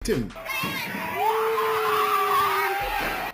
victim.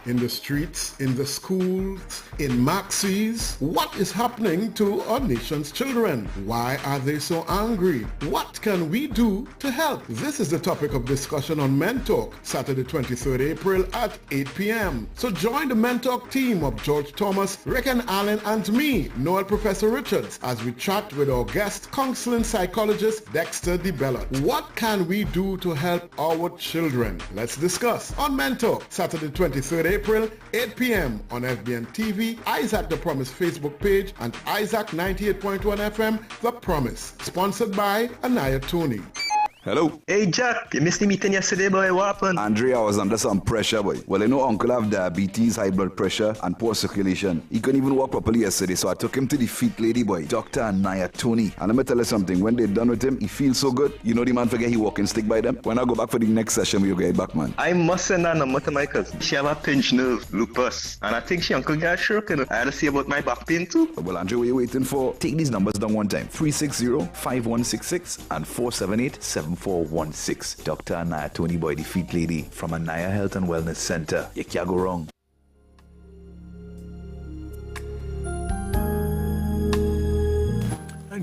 In the streets, in the schools, in maxis, what is happening to our nation's children? Why are they so angry? What can we do to help? This is the topic of discussion on Men Talk, Saturday 23rd April at 8 p.m. So join the Men Talk team of George Thomas, Riquen Allen, and me, Noel Professor Richards, as we chat with our guest, counseling psychologist Dexter Bellotte. What can we do to help our children? Let's discuss on Men Talk, Saturday 23rd April, 8 p.m. on FBN TV, Isaac The Promise Facebook page, and Isaac 98.1 FM, The Promise. Sponsored by Anaya Tony. Hello. Hey Jack, you missed the meeting yesterday, boy. What happened? Andrea was under some pressure, boy. Well, Uncle have diabetes, high blood pressure, and poor circulation. He couldn't even walk properly yesterday, so I took him to the feet lady, boy, Dr. Anaya Tony. And let me tell you something, when they're done with him, he feels so good. You know the man forget he walking stick by them. When I go back for the next session, we'll get back, man. I must send her number to my cousin. She have a pinched nerve, lupus. And I think she uncle got a stroke, I had to see about my back pain too. Well, Andrea, what are you waiting for? Take these numbers down one time. 360-5166 and 478-7416. Dr. Anaya Tony, boy, the feet lady from Anaya Health and Wellness Center. You can't go wrong.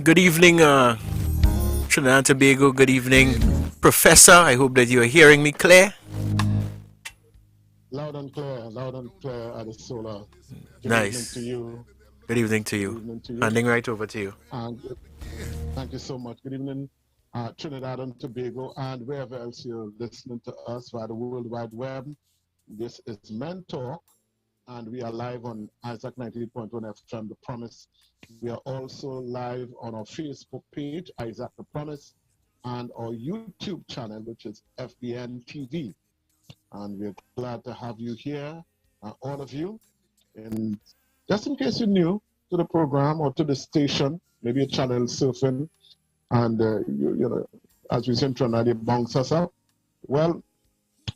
Good evening, Trinidad and Tobago. Good evening, Professor. I hope that you are hearing me clear. Loud and clear at the solar. Good Nice. evening to you. Good evening to you. Good evening to you. Handing right over to you. And thank you so much. Good evening, Trinidad and Tobago, and wherever else you're listening to us via the World Wide Web. This is Men Talk, and we are live on Isaac 98.1 FM, The Promise. We are also live on our Facebook page, Isaac The Promise, and our YouTube channel, which is FBN TV. And we're glad to have you here, all of you. And just in case you're new to the program or to the station, maybe a channel surfing, and you know, as we say in Trinidad, it bounce us up. Well,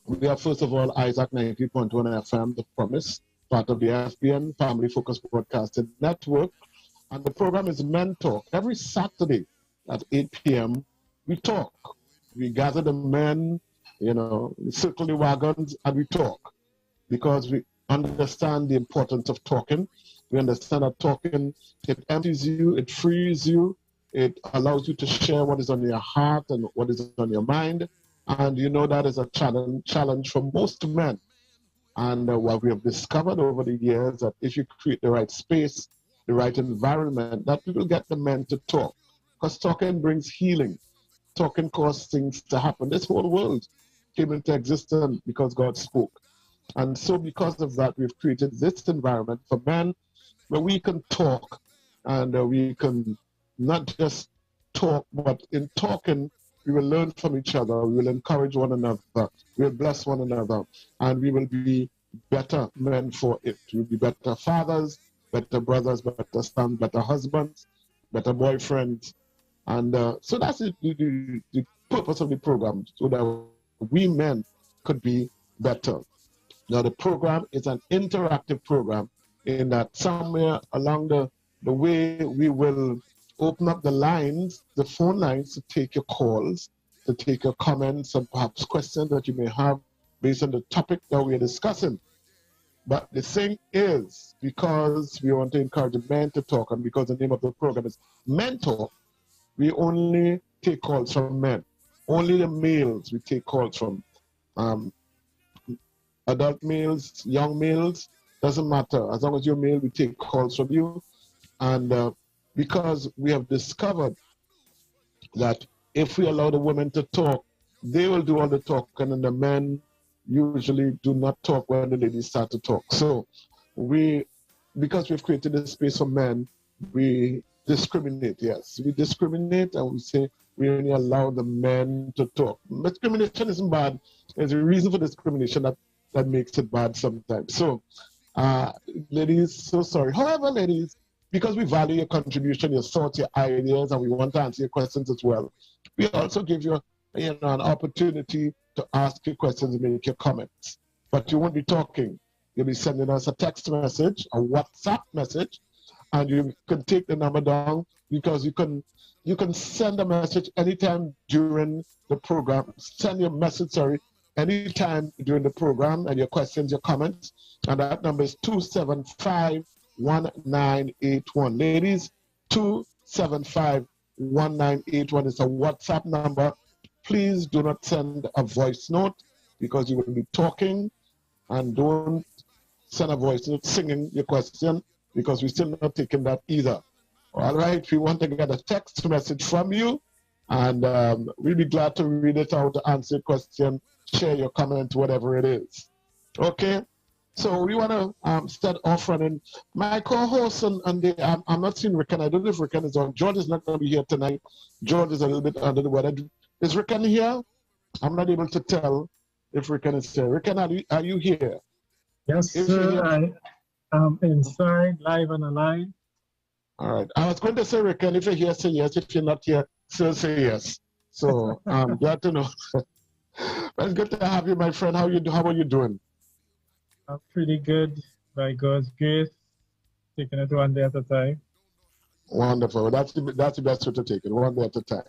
we are first of all Isaac 90.1 FM, The Promise, part of the FBN Family Focused Broadcasting Network, and the program is Men Talk. Every Saturday at 8 p.m. we talk. We gather the men, you know, we circle the wagons, and we talk because we understand the importance of talking. We understand that talking, it empties you, it frees you. It allows you to share what is on your heart and what is on your mind. And you know that is a challenge for most men. And what we have discovered over the years that if you create the right space, the right environment, that we will get the men to talk. Because talking brings healing. Talking causes things to happen. This whole world came into existence because God spoke. And so because of that, we've created this environment for men where we can talk and we can not just talk, but in talking, we will learn from each other. We will encourage one another. We will bless one another. And we will be better men for it. We will be better fathers, better brothers, better sons, better husbands, better boyfriends. And so that's the purpose of the program, so that we men could be better. Now, the program is an interactive program in that somewhere along the way we will open up the lines, the phone lines, to take your calls, to take your comments and perhaps questions that you may have based on the topic that we are discussing. But the thing is, because we want to encourage men to talk, and because the name of the program is Men Talk, we only take calls from men. Only the males we take calls from. Adult males, young males, doesn't matter. As long as you're male, we take calls from you. And because we have discovered that if we allow the women to talk, they will do all the talking, and the men usually do not talk when the ladies start to talk. So because we've created a space for men, we discriminate, yes. We discriminate, and we say we only allow the men to talk. Discrimination isn't bad. There's a reason for discrimination that makes it bad sometimes. So, ladies, so sorry. However, ladies, because we value your contribution, your thoughts, your ideas, and we want to answer your questions as well, we also give you, an opportunity to ask your questions and make your comments. But you won't be talking. You'll be sending us a text message, a WhatsApp message, and you can take the number down because you can send a message anytime during the program. Send your message, anytime during the program and your questions, your comments. And that number is 275-1981. Ladies, 275-1981 is a WhatsApp number. Please do not send a voice note because you will be talking, and don't send a voice note singing your question because we're still not taking that either. All right, we want to get a text message from you, and we'll be glad to read it out, to answer your question, share your comment, whatever it is. Okay, so we want to start off running. My co-host, and I'm not seeing Riquen. I don't know if Riquen is on. George is not going to be here tonight. George is a little bit under the weather. Is Riquen here? I'm not able to tell if Riquen is here. Riquen, are you here? Yes, sir. I am inside, live and alive. All right. I was going to say, Riquen, if you're here, say yes. If you're not here, still say yes. So I'm glad to know. Well, it's good to have you, my friend. How are you doing? I'm pretty good, by God's grace. Taking it one day at a time. Wonderful. That's the best way to take it, one day at a time.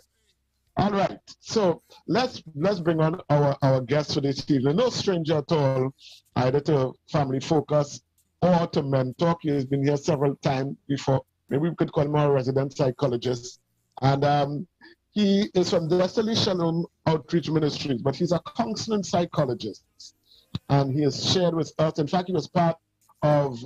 All right. So let's bring on our guest for this evening. No stranger at all, either to Family Focus or to Men Talk. He has been here several times before. Maybe we could call him a resident psychologist. And he is from Destiny Shalom Outreach Ministries, but he's a counseling psychologist. And he has shared with us, in fact, he was part of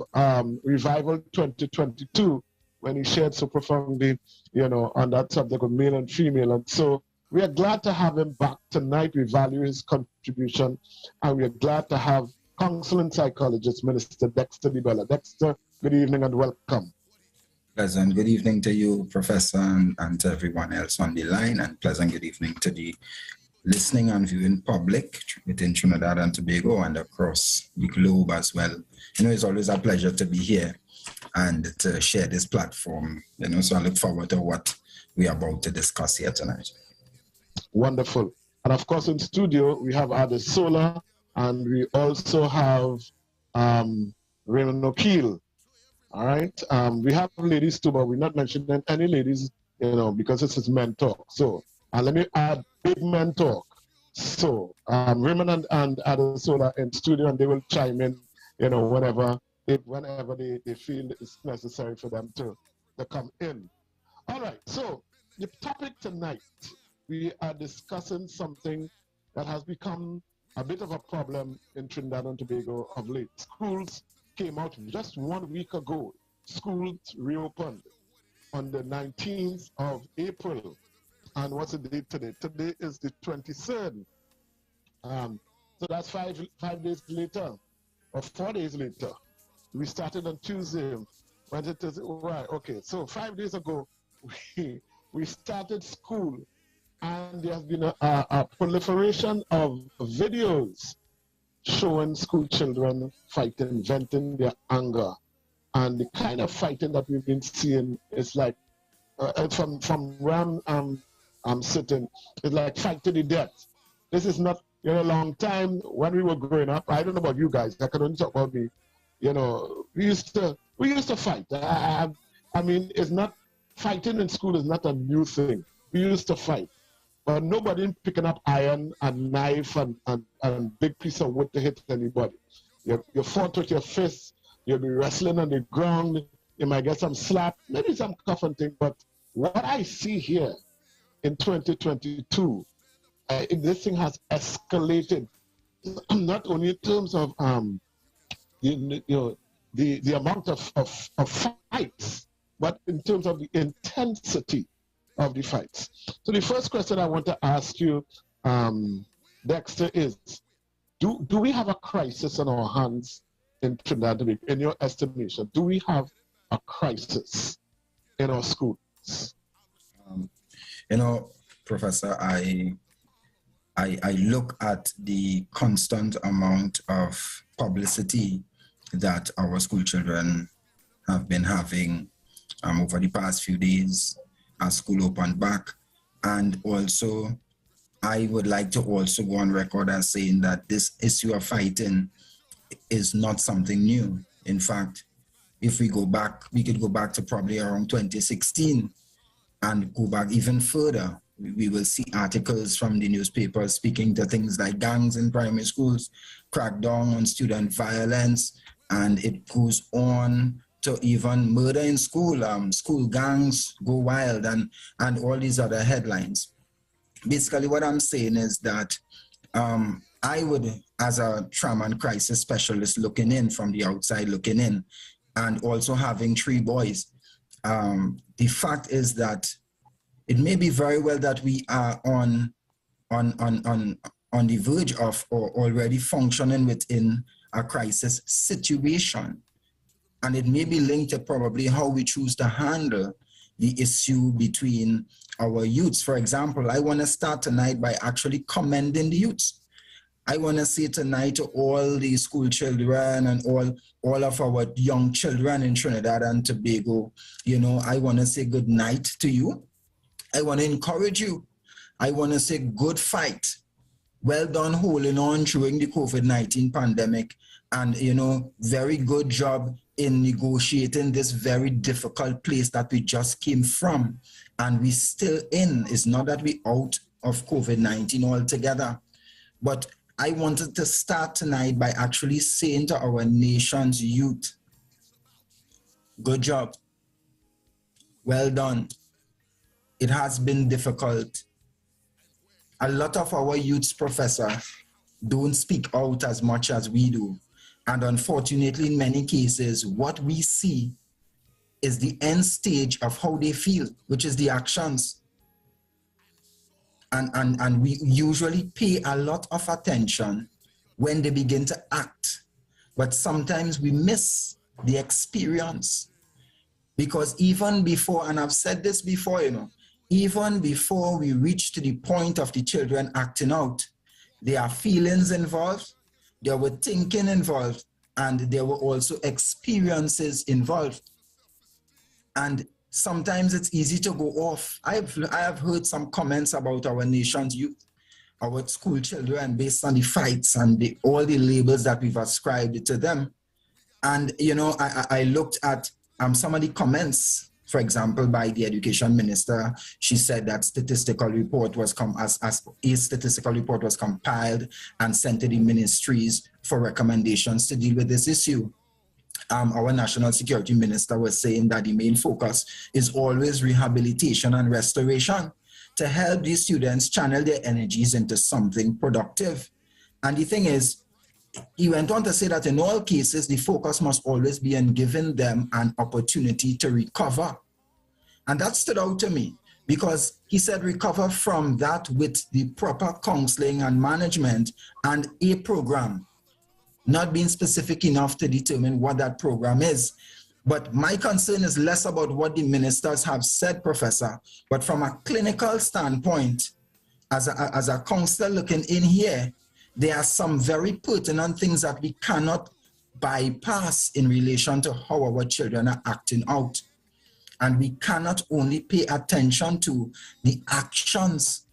Revival 2022 when he shared so profoundly, on that subject of male and female. And so we are glad to have him back tonight. We value his contribution, and we are glad to have counseling psychologist, Minister Dexter Bellotte. Dexter, good evening and welcome. Pleasant good evening to you, Professor, and to everyone else on the line, and pleasant good evening to the listening and viewing public within Trinidad and Tobago and across the globe as well. It's always a pleasure to be here and to share this platform, so I look forward to what we are about to discuss here tonight. Wonderful. And of course, in studio, we have Ada Sola, and we also have Raymond O'Keel. All right. We have ladies too, but we're not mentioning any ladies, because this is Men Talk. So let me add big Men Talk. So Raymond and Ada Sola in studio, and they will chime in, whenever they feel it's necessary for them to come in. All right, so the topic tonight, we are discussing something that has become a bit of a problem in Trinidad and Tobago of late. Schools came out just 1 week ago. Schools reopened on the 19th of April. And what's the date today? Today is the 23rd. So that's five days later, or 4 days later. We started on Tuesday. Right, okay. So 5 days ago, we started school, and there has been a proliferation of videos showing school children fighting, venting their anger. And the kind of fighting that we've been seeing is like, from where I'm sitting, it's like fight to the death. This is not, a long time when we were growing up. I don't know about you guys. I can only talk about me. We used to fight. I mean, it's not, fighting in school is not a new thing. We used to fight. But nobody picking up iron and knife and big piece of wood to hit anybody. You fought with your fists. You'll be wrestling on the ground. You might get some slap, maybe some cuff and thing. But what I see here in 2022, this thing has escalated, not only in terms of the amount of fights, but in terms of the intensity of the fights. So the first question I want to ask you, Dexter, is do we have a crisis on our hands in Trinidad and Tobago? In your estimation, do we have a crisis in our schools? Professor, I look at the constant amount of publicity that our school children have been having over the past few days as school opened back. And also, I would like to also go on record as saying that this issue of fighting is not something new. In fact, if we go back, we could go back to probably around 2016 and go back even further we will see articles from the newspapers speaking to things like gangs in primary schools, crackdown on student violence, and it goes on to even murder in school, school gangs go wild, and all these other headlines. Basically, what I'm saying is that I would, as a trauma and crisis specialist looking in from the outside looking in, and also having 3 boys, the fact is that it may be very well that we are on the verge of or already functioning within a crisis situation. And it may be linked to probably how we choose to handle the issue between our youths. For example, I want to start tonight by actually commending the youths. I want to say tonight to all the school children and all of our young children in Trinidad and Tobago, you know, I want to say good night to you. I want to encourage you. I want to say good fight. Well done holding on during the COVID-19 pandemic. And, you know, very good job in negotiating this very difficult place that we just came from. And we still in. It's not that we out of COVID-19 altogether. But I wanted to start tonight by actually saying to our nation's youth, good job. Well done. It has been difficult. A lot of our youths, Professor, don't speak out as much as we do. And unfortunately, in many cases, what we see is the end stage of how they feel, which is the actions. And we usually pay a lot of attention when they begin to act. But sometimes we miss the experience. Because even before, and I've said this before, you know, even before we reach to the point of the children acting out, there are feelings involved, there were thinking involved, and there were also experiences involved. And sometimes it's easy to go off. I have heard some comments about our nation's youth, our school children, based on the fights and all the labels that we've ascribed to them. And, you know, I looked at some of the comments, for example, by the education minister. She said that statistical report was a statistical report was compiled and sent to the ministries for recommendations to deal with this issue. Our national security minister was saying that the main focus is always rehabilitation and restoration to help these students channel their energies into something productive. And the thing is, he went on to say that in all cases, the focus must always be on giving them an opportunity to recover. And that stood out to me because he said recover from that with the proper counseling and management and a program, not being specific enough to determine what that program is. But my concern is less about what the ministers have said, Professor, but from a clinical standpoint, as a counselor looking in here, there are some very pertinent things that we cannot bypass in relation to how our children are acting out. And we cannot only pay attention to the actions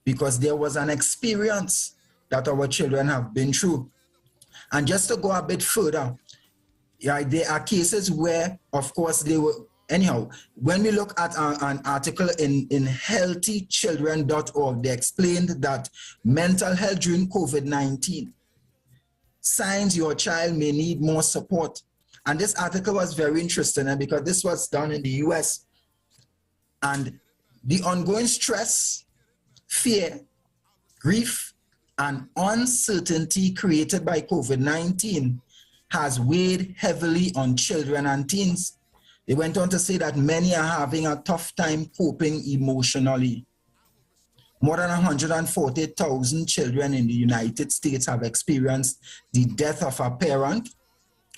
because there was an experience that our children have been through. And just to go a bit further, yeah, there are cases where, of course, they were, anyhow, when we look at an article in healthychildren.org, they explained that mental health during COVID-19, signs your child may need more support. And this article was very interesting because this was done in the US. And the ongoing stress, fear, grief, and uncertainty created by COVID-19 has weighed heavily on children and teens. They went on to say that many are having a tough time coping emotionally. More than 140,000 children in the United States have experienced the death of a parent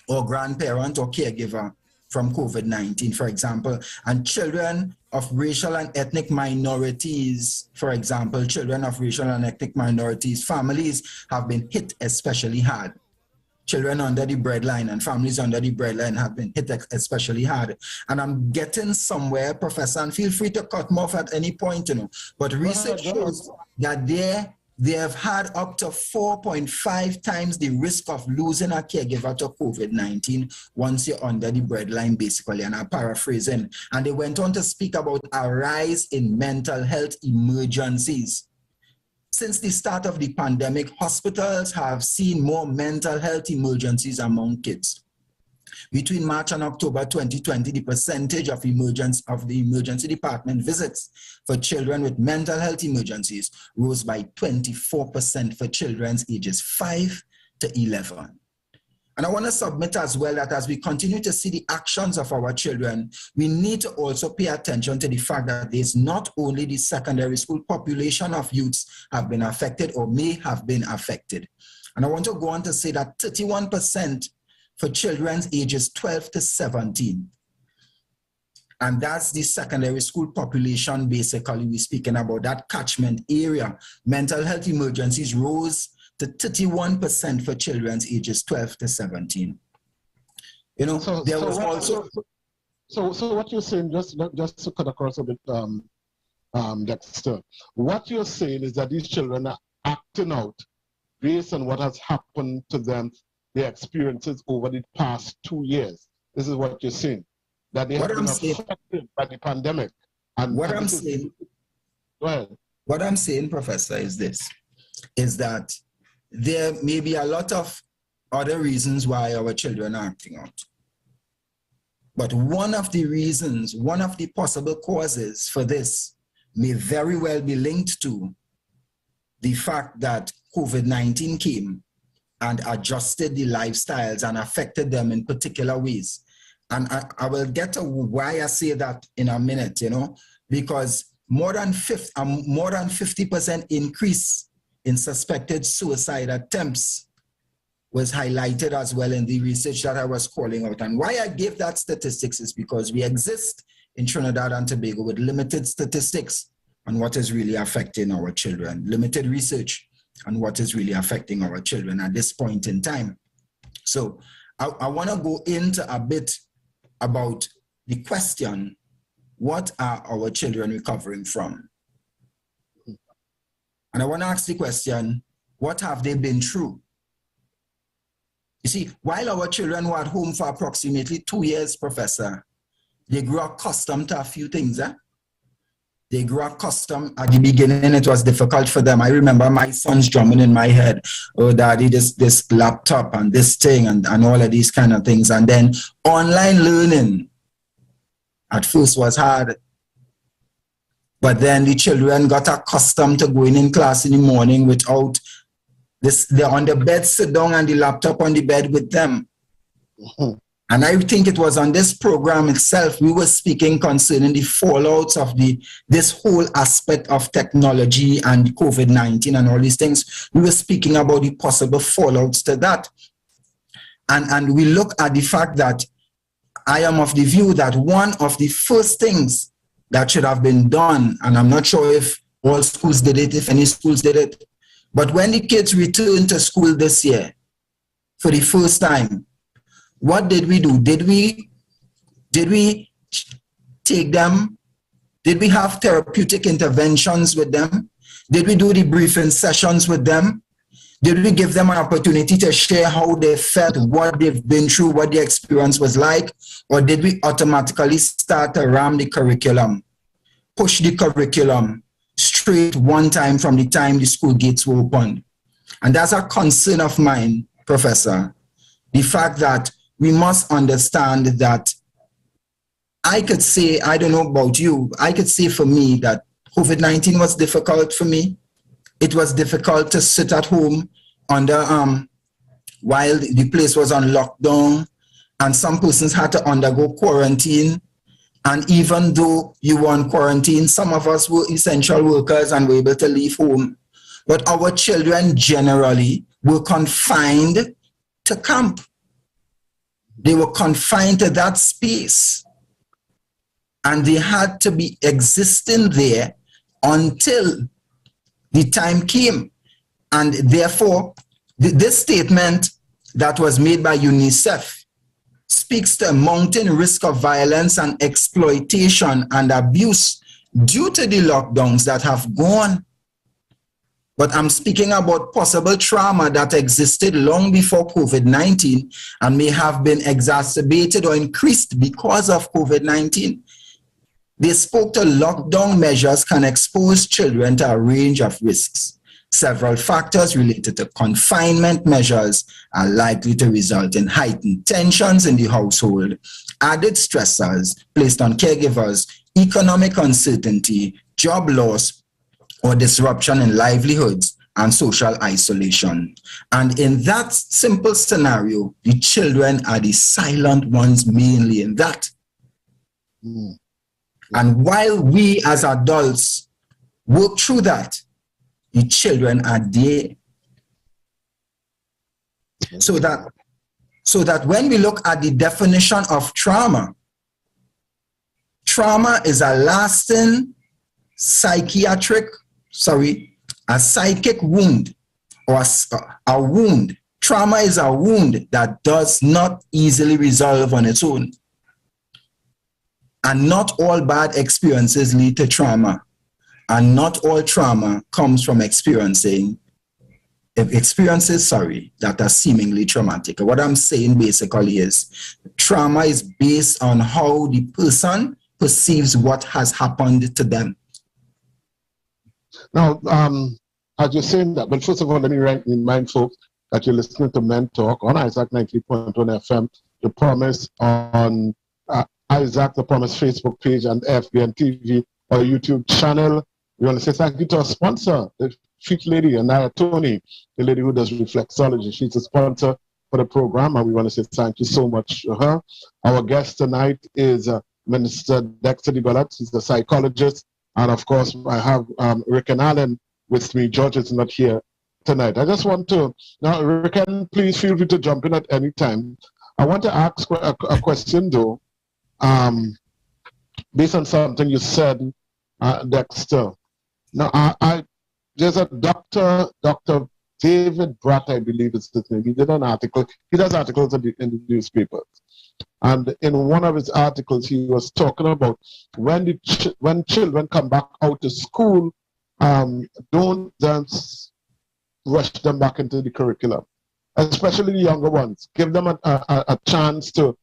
or grandparent or caregiver from COVID-19, for example. And children of racial and ethnic minorities, for example, children of racial and ethnic minorities, families have been hit especially hard. Children under the breadline and families under the breadline have been hit especially hard. And I'm getting somewhere, Professor, and feel free to cut me off at any point, you know. But research shows that there they have had up to 4.5 times the risk of losing a caregiver to COVID-19 once you're under the breadline, basically, and I'm paraphrasing. And they went on to speak about a rise in mental health emergencies. Since the start of the pandemic, hospitals have seen more mental health emergencies among kids. Between March and October 2020, the percentage of the emergency department visits for children with mental health emergencies rose by 24% for children ages 5 to 11. And I want to submit as well that as we continue to see the actions of our children, we need to also pay attention to the fact that there's not only the secondary school population of youths have been affected or may have been affected. And I want to go on to say that 31% for children ages 12 to 17. And that's the secondary school population, basically, we're speaking about that catchment area. Mental health emergencies rose to 31% for children ages 12 to 17. You know, so what you're saying, just to cut across a bit, Dexter, what you're saying is that these children are acting out based on what has happened to them, their experiences over the past 2 years. This is what you're saying, that they have been affected by the pandemic. And what I'm saying, go ahead. What I'm saying, Professor, is this, is that there may be a lot of other reasons why our children are acting out. But one of the reasons, one of the possible causes for this may very well be linked to the fact that COVID-19 came and adjusted the lifestyles and affected them in particular ways. And I will get to why I say that in a minute, you know, because more than 50% increase in suspected suicide attempts was highlighted as well in the research that I was calling out. And why I gave that statistics is because we exist in Trinidad and Tobago with limited statistics on what is really affecting our children, limited research on what is really affecting our children at this point in time. So I want to go into a bit about the question, what are our children recovering from? And I want to ask the question, what have they been through? You see, while our children were at home for approximately 2 years, Professor, they grew accustomed to a few things. They grew accustomed. At the beginning, it was difficult for them. I remember my sons drumming in my head, oh, daddy, this laptop and this thing and all of these kind of things. And then online learning at first was hard. But then the children got accustomed to going in class in the morning without this. They're on the bed, sit down, and the laptop on the bed with them. Mm-hmm. And I think it was on this program itself, we were speaking concerning the fallouts of this whole aspect of technology and COVID-19 and all these things. We were speaking about the possible fallouts to that. And we look at the fact that I am of the view that one of the first things that should have been done, and I'm not sure if all schools did it, if any schools did it, but when the kids returned to school this year for the first time, what did we do? Did we take them? Did we have therapeutic interventions with them? Did we do the briefing sessions with them? Did we give them an opportunity to share how they felt, what they've been through, what their experience was like? Or did we automatically start to ram the curriculum, push the curriculum straight one time from the time the school gates were opened? And that's a concern of mine, Professor. The fact that we must understand that I could say, I don't know about you, I could say for me that COVID-19 was difficult for me. It was difficult to sit at home under while the place was on lockdown, and some persons had to undergo quarantine. And even though you were on quarantine, some of us were essential workers and were able to leave home. But our children generally were confined to camp. They were confined to that space. And they had to be existing there until the time came. And therefore, this statement that was made by UNICEF speaks to a mounting risk of violence and exploitation and abuse due to the lockdowns that have gone. But I'm speaking about possible trauma that existed long before COVID-19 and may have been exacerbated or increased because of COVID-19. They spoke to lockdown measures can expose children to a range of risks. Several factors related to confinement measures are likely to result in heightened tensions in the household, added stressors placed on caregivers, economic uncertainty, job loss, or disruption in livelihoods and social isolation. And in that simple scenario, the children are the silent ones mainly in that. And while we as adults work through that, the children are there. So that when we look at the definition of trauma, trauma is a lasting a psychic wound or a wound. Trauma is a wound that does not easily resolve on its own. And not all bad experiences lead to trauma. And not all trauma comes from experiences that are seemingly traumatic. What I'm saying basically is trauma is based on how the person perceives what has happened to them. Now, as you're saying that, but first of all, let me remind folks that you're listening to Men Talk on Isaac 90.1 FM, The Promise on Isaac, The Promise Facebook page and FBN TV or YouTube channel. We want to say thank you to our sponsor, the Fit Lady, Naya Tony, the lady who does reflexology. She's a sponsor for the program, and we want to say thank you so much to her. Our guest tonight is Minister Dexter Bellotte. He's a psychologist. And of course, I have Riquen Allen with me. George is not here tonight. I just want to, now Riquen, please feel free to jump in at any time. I want to ask a question though, based on something you said, Dexter. Now, there's a Dr. David Bratt, I believe is his name. He did an article. He does articles in the newspapers. And in one of his articles, he was talking about when children come back out to school, don't just rush them back into the curriculum, especially the younger ones. Give them a chance to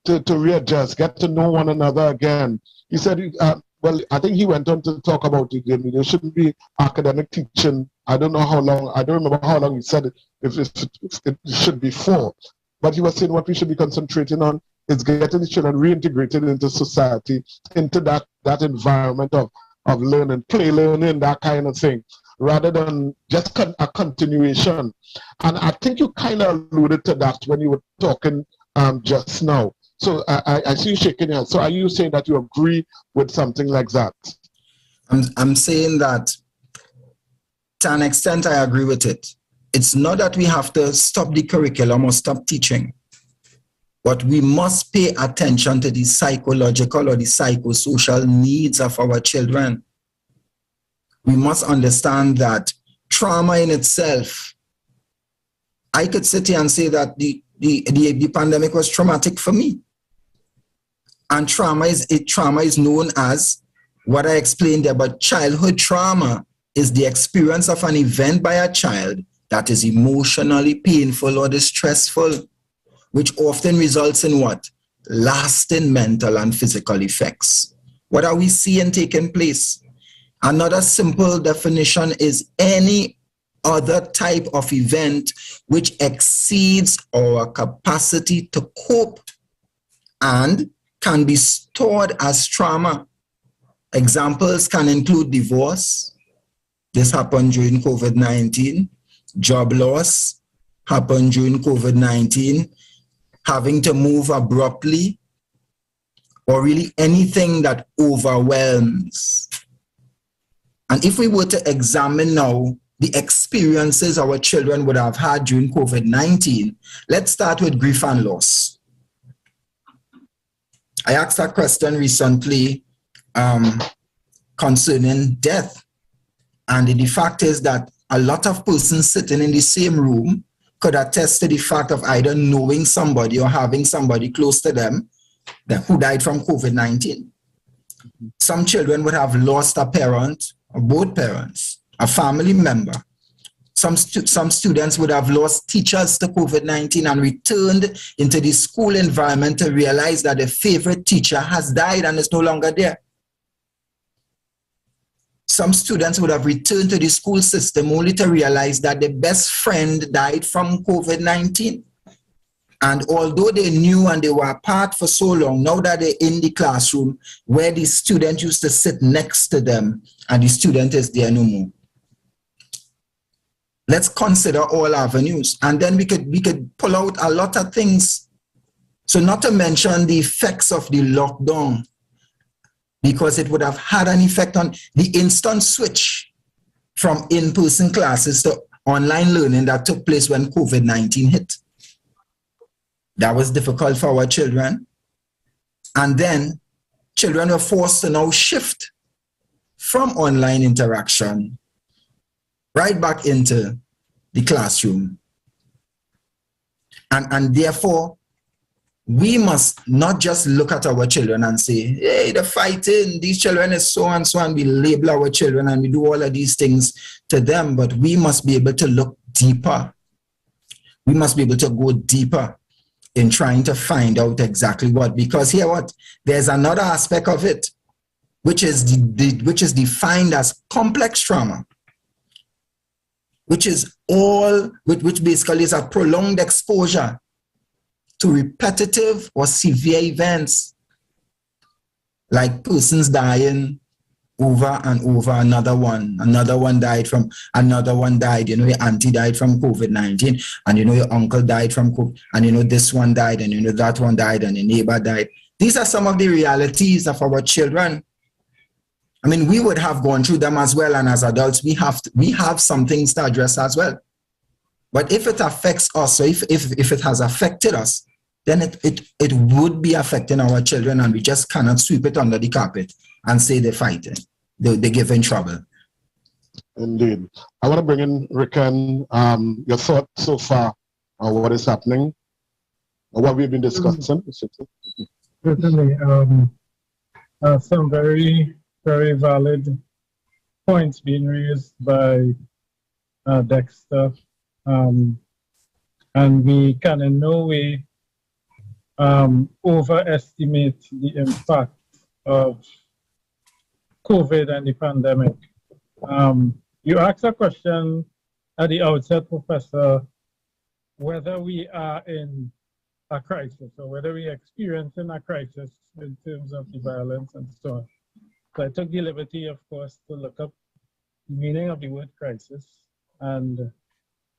readjust, get to know one another again. He said, well, I think he went on to talk about it. There shouldn't be academic teaching. I don't know how long. I don't remember how long he said it. If it should be 4. But he was saying what we should be concentrating on is getting the children reintegrated into society, into that environment of learning, play learning, that kind of thing, rather than just a continuation. And I think you kind of alluded to that when you were talking just now. So I see you shaking your head. So are you saying that you agree with something like that? I'm saying that to an extent I agree with it. It's not that we have to stop the curriculum or stop teaching, but we must pay attention to the psychological or the psychosocial needs of our children. We must understand that trauma in itself, I could sit here and say that the pandemic was traumatic for me. And trauma is known as what I explained there, but childhood trauma is the experience of an event by a child that is emotionally painful or distressful, which often results in what? Lasting mental and physical effects. What are we seeing taking place? Another simple definition is any other type of event which exceeds our capacity to cope and can be stored as trauma. Examples can include divorce. This happened during COVID-19. Job loss happened during COVID-19. Having to move abruptly, or really anything that overwhelms. And if we were to examine now the experiences our children would have had during COVID-19, let's start with grief and loss. I asked that question recently concerning death. And the fact is that a lot of persons sitting in the same room could attest to the fact of either knowing somebody or having somebody close to them who died from COVID-19. Some children would have lost a parent or both parents, a family member. Some students would have lost teachers to COVID-19 and returned into the school environment to realize that their favorite teacher has died and is no longer there. Some students would have returned to the school system only to realize that their best friend died from COVID-19. And although they knew and they were apart for so long, now that they're in the classroom where the student used to sit next to them and the student is there no more. Let's consider all avenues, and then we could pull out a lot of things. So not to mention the effects of the lockdown, because it would have had an effect on the instant switch from in-person classes to online learning that took place when COVID-19 hit. That was difficult for our children. And then children were forced to now shift from online interaction right back into the classroom. And therefore, we must not just look at our children and say, hey, they're fighting, these children is so and so, and we label our children and we do all of these things to them, but we must be able to look deeper. We must be able to go deeper in trying to find out exactly what, because here what, there's another aspect of it, which is defined as complex trauma, which basically is a prolonged exposure to repetitive or severe events, like persons dying over and over, another one died, your auntie died from COVID-19, and your uncle died from COVID, and this one died, and that one died, and your neighbor died. These are some of the realities of our children. I mean, we would have gone through them as well, and as adults, we have some things to address as well. But if it affects us, so if it has affected us, then it would be affecting our children, and we just cannot sweep it under the carpet and say they're fighting. They're giving trouble. Indeed. I want to bring in Riquen, your thoughts so far on what is happening, or what we've been discussing. Certainly. Some very, very valid points being raised by Dexter. And we can in no way overestimate the impact of COVID and the pandemic. You asked a question at the outset, Professor, whether we are in a crisis or whether we are experiencing a crisis in terms of the violence and so on. So I took the liberty, of course, to look up the meaning of the word crisis. And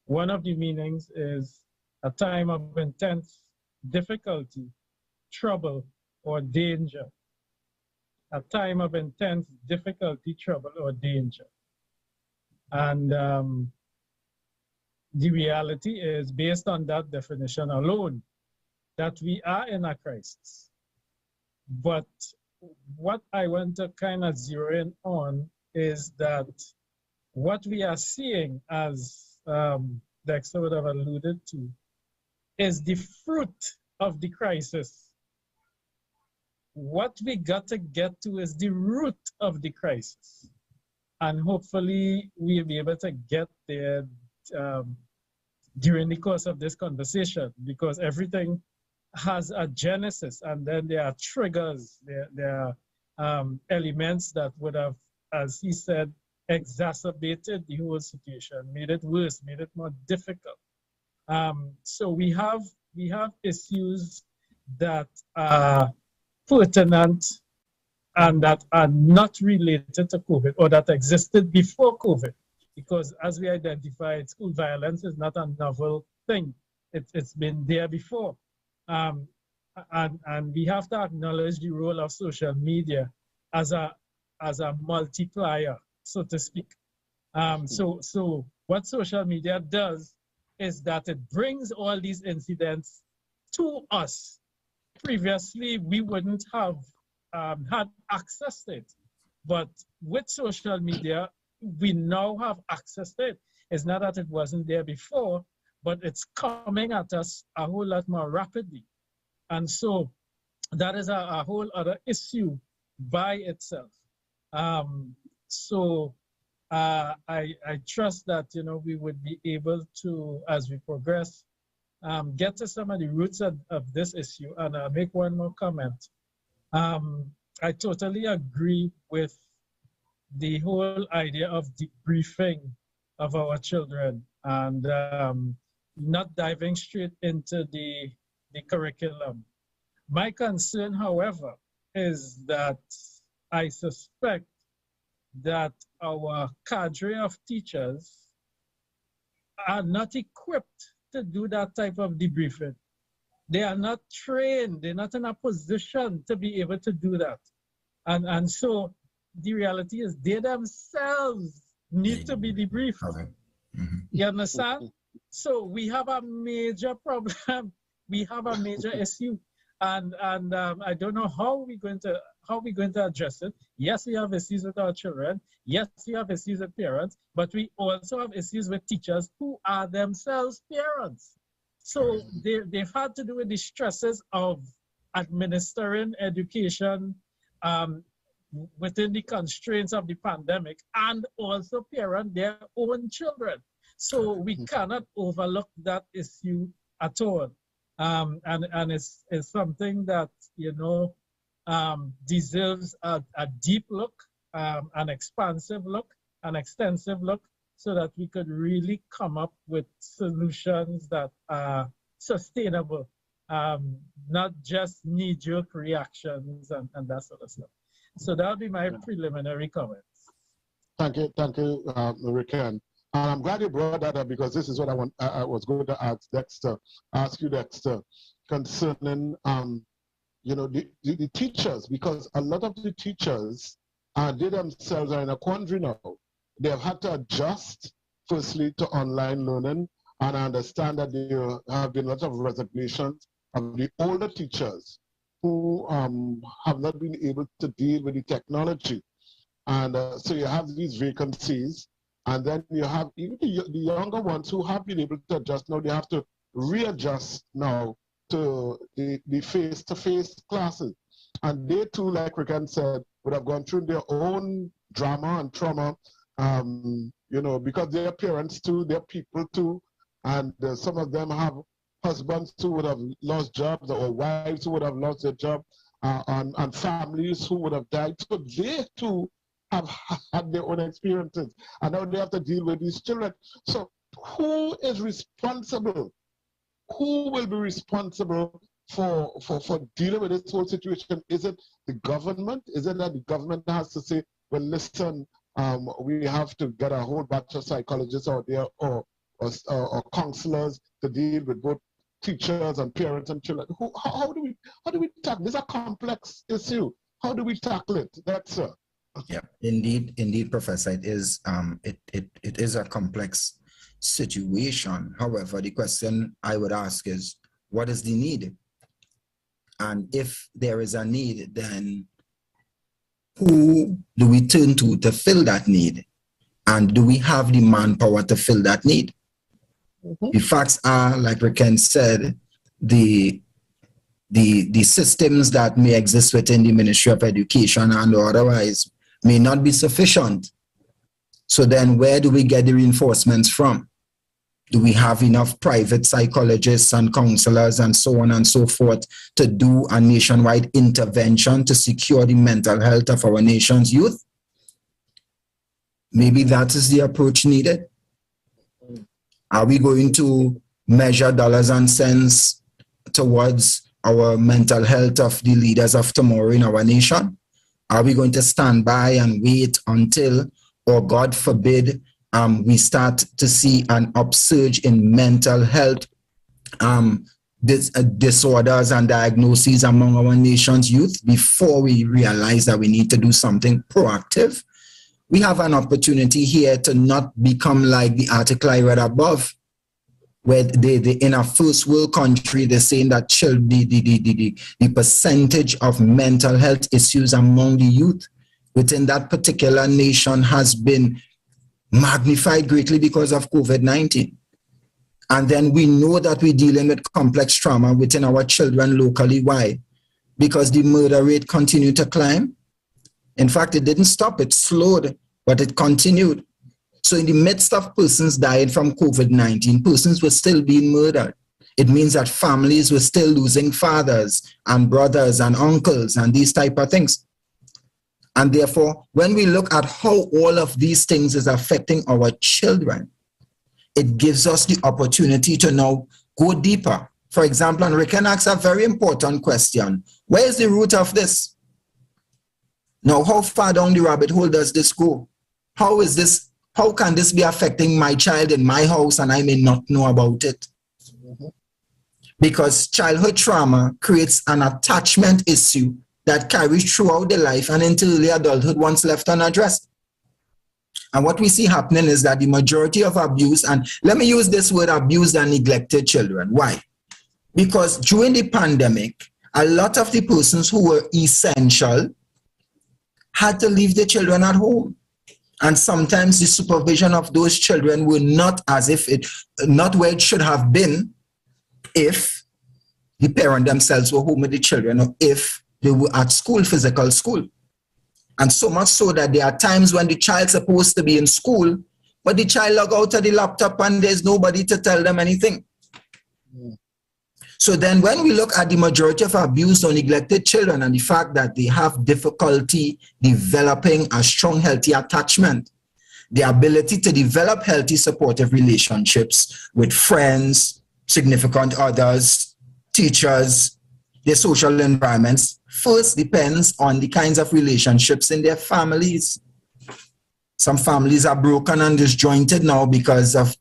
one of the meanings is a time of intense difficulty, trouble, or danger. A time of intense difficulty, trouble, or danger. And the reality is, based on that definition alone, that we are in a crisis. But what I want to kind of zero in on is that what we are seeing, as Dexter would have alluded to, is the fruit of the crisis. What we got to get to is the root of the crisis. And hopefully we'll be able to get there during the course of this conversation, because everything has a genesis, and then there are triggers, there are elements that would have, as he said, exacerbated the whole situation, made it worse, made it more difficult. So we have issues that are pertinent and that are not related to COVID, or that existed before COVID, because as we identified, school violence is not a novel thing. It's been there before. And we have to acknowledge the role of social media as a multiplier, so to speak. So what social media does is that it brings all these incidents to us. Previously, we wouldn't have had access to it. But with social media, we now have access to it. It's not that it wasn't there before, but it's coming at us a whole lot more rapidly. And so that is a whole other issue by itself. So I trust that, we would be able to, as we progress, get to some of the roots of this issue. And I'll make one more comment. I totally agree with the whole idea of debriefing of our children and not diving straight into the curriculum. My concern, however, is that I suspect that our cadre of teachers are not equipped to do that type of debriefing. They are not trained, they're not in a position to be able to do that. And so the reality is they themselves need to be debriefed. Mm-hmm. You understand? So we have a major problem. We have a major issue. And I don't know how we're going to address it. Yes, we have issues with our children. Yes, we have issues with parents, but we also have issues with teachers who are themselves parents. So they've had to do with the stresses of administering education within the constraints of the pandemic and also parent their own children. So we cannot overlook that issue at all. And it's something that, deserves a deep look, an expansive look, an extensive look, so that we could really come up with solutions that are sustainable, not just knee-jerk reactions and that sort of stuff. So that'll be my preliminary comments. Thank you, Riquen. I'm glad you brought that up because this is what I was going to ask you, Dexter, concerning the teachers, because a lot of the teachers, they themselves are in a quandary now. They have had to adjust, firstly, to online learning, and I understand that there have been lots of resignations of the older teachers who have not been able to deal with the technology. And so you have these vacancies, and then you have even the younger ones who have been able to adjust. Now they have to readjust now to the face-to-face classes. And they too, like Riquen said, would have gone through their own drama and trauma, because they're parents too, they're people too, and some of them have husbands who would have lost jobs or wives who would have lost their job, and families who would have died. So they too have had their own experiences, and now they have to deal with these children. So who is responsible? Who will be responsible for dealing with this whole situation? Is it the government? Is it that the government has to say, well, listen, we have to get a whole batch of psychologists out there or counselors to deal with both teachers and parents and children? How do we tackle this? Is a complex issue. How do we tackle it? That's Yeah, indeed, Professor. It is it is a complex situation. However, the question I would ask is, what is the need? And if there is a need, then who do we turn to fill that need? And do we have the manpower to fill that need? The facts are, like Riquen said, the systems that may exist within the Ministry of Education and otherwise may not be sufficient. So then where do we get the reinforcements from? Do we have enough private psychologists and counselors and so on and so forth to do a nationwide intervention to secure the mental health of our nation's youth? Maybe that is the approach needed. Are we going to measure dollars and cents towards our mental health of the leaders of tomorrow in our nation? Are we going to stand by and wait until, or God forbid, we start to see an upsurge in mental health disorders and diagnoses among our nation's youth before we realize that we need to do something proactive? We have an opportunity here to not become like the article I read above, where in a first world country, they're saying that the percentage of mental health issues among the youth within that particular nation has been magnified greatly because of COVID-19. And then we know that we're dealing with complex trauma within our children locally. Why? Because the murder rate continued to climb. In fact, it didn't stop, it slowed, but it continued. So in the midst of persons dying from COVID-19, persons were still being murdered. It means that families were still losing fathers and brothers and uncles and these type of things. And therefore, when we look at how all of these things is affecting our children, it gives us the opportunity to now go deeper. For example, and Riquen asks a very important question. Where is the root of this? Now, how far down the rabbit hole does this go? How can this be affecting my child in my house and I may not know about it? Because childhood trauma creates an attachment issue that carries throughout the life and into early adulthood once left unaddressed. And what we see happening is that the majority of abuse, and let me use this word, abused and neglected children. Why? Because during the pandemic, a lot of the persons who were essential had to leave the children at home. And sometimes the supervision of those children were not not where it should have been if the parent themselves were home with the children or if they were at school, physical school. And so much so that there are times when the child's supposed to be in school, but the child log out of the laptop and there's nobody to tell them anything. So then when we look at the majority of abused or neglected children and the fact that they have difficulty developing a strong, healthy attachment, the ability to develop healthy, supportive relationships with friends, significant others, teachers, their social environments, first depends on the kinds of relationships in their families. Some families are broken and disjointed now because of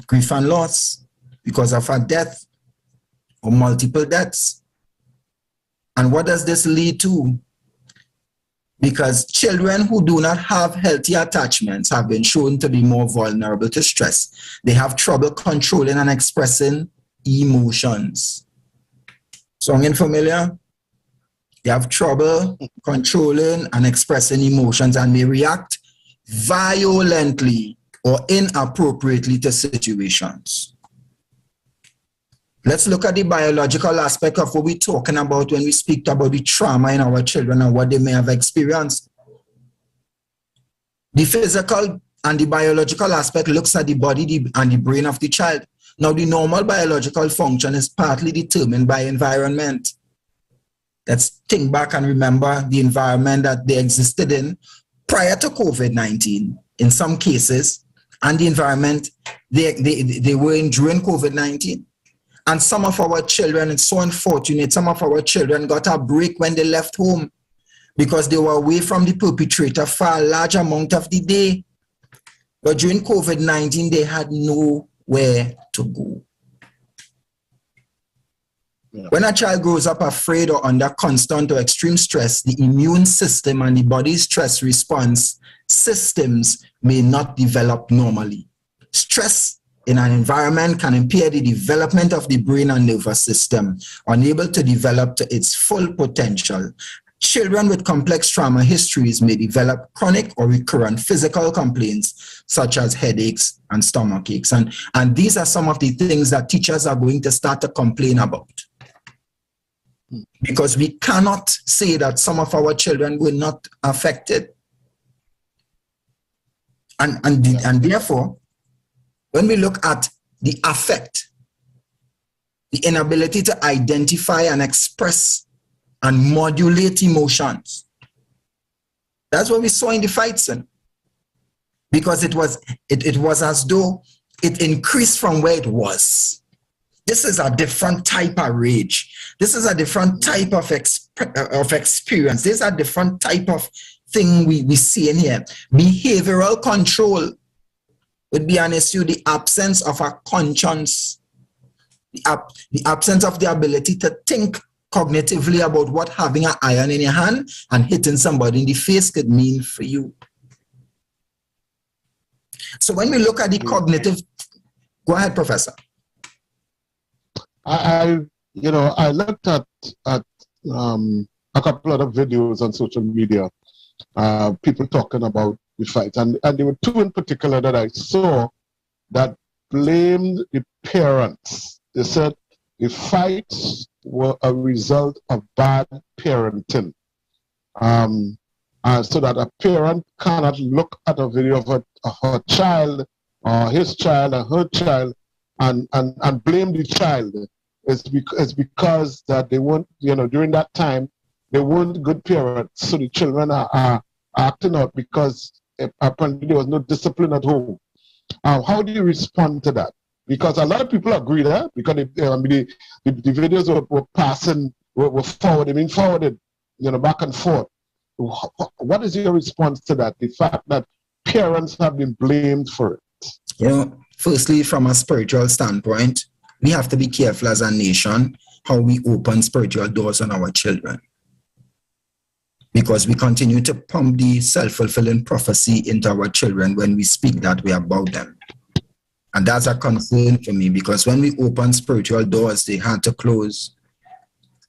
grief and loss, because of a death or multiple deaths. And what does this lead to? Because children who do not have healthy attachments have been shown to be more vulnerable to stress. They have trouble controlling and expressing emotions. Sounding familiar? They have trouble controlling and expressing emotions and may react violently or inappropriately to situations. Let's look at the biological aspect of what we're talking about when we speak about the trauma in our children and what they may have experienced. The physical and the biological aspect looks at the body and the brain of the child. Now, the normal biological function is partly determined by environment. Let's think back and remember the environment that they existed in prior to COVID-19 in some cases, and the environment they were in during COVID-19. And some of our children, it's so unfortunate, some of our children got a break when they left home because they were away from the perpetrator for a large amount of the day. But during COVID-19, they had nowhere to go. Yeah. When a child grows up afraid or under constant or extreme stress, the immune system and the body's stress response systems may not develop normally. Stress in an environment can impair the development of the brain and nervous system, unable to develop to its full potential. Children with complex trauma histories may develop chronic or recurrent physical complaints such as headaches and stomach aches. And these are some of the things that teachers are going to start to complain about. Because we cannot say that some of our children were not affected. And therefore, when we look at the affect, the inability to identify and express and modulate emotions, that's what we saw in the fight scene. Because it was as though it increased from where it was. This is a different type of rage. This is a different type of experience. This is a different type of thing we see in here. Behavioral control would be an issue, the absence of a conscience, the absence of the ability to think cognitively about what having an iron in your hand and hitting somebody in the face could mean for you. So when we look at the cognitive, go ahead, Professor. I looked at a couple of videos on social media, people talking about the fight, and there were two in particular that I saw that blamed the parents. They said the fights were a result of bad parenting. So that a parent cannot look at a video her child or his child or her child and blame the child is because that they weren't, during that time, they weren't good parents. So the children are acting out because apparently there was no discipline at home. How do you respond to that? Because a lot of people agree that because the videos were passing, were forwarded, being forwarded, back and forth. What is your response to that? The fact that parents have been blamed for it. Firstly, from a spiritual standpoint, we have to be careful as a nation how we open spiritual doors on our children. Because we continue to pump the self-fulfilling prophecy into our children when we speak that way about them. And that's a concern for me, because when we open spiritual doors, they had to close.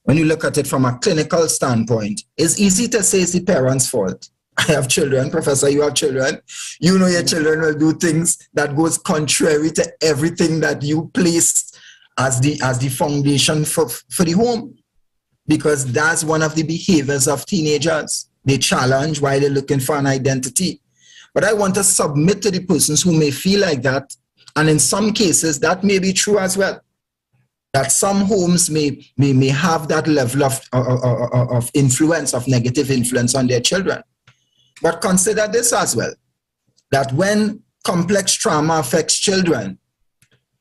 When you look at it from a clinical standpoint, it's easy to say it's the parents' fault. I have children, Professor, you have children. You know your children will do things that goes contrary to everything that you placed as the foundation for the home. Because that's one of the behaviors of teenagers. They challenge while they're looking for an identity. But I want to submit to the persons who may feel like that. And in some cases, that may be true as well. That some homes may have that level of influence, of negative influence on their children. But consider this as well, that when complex trauma affects children,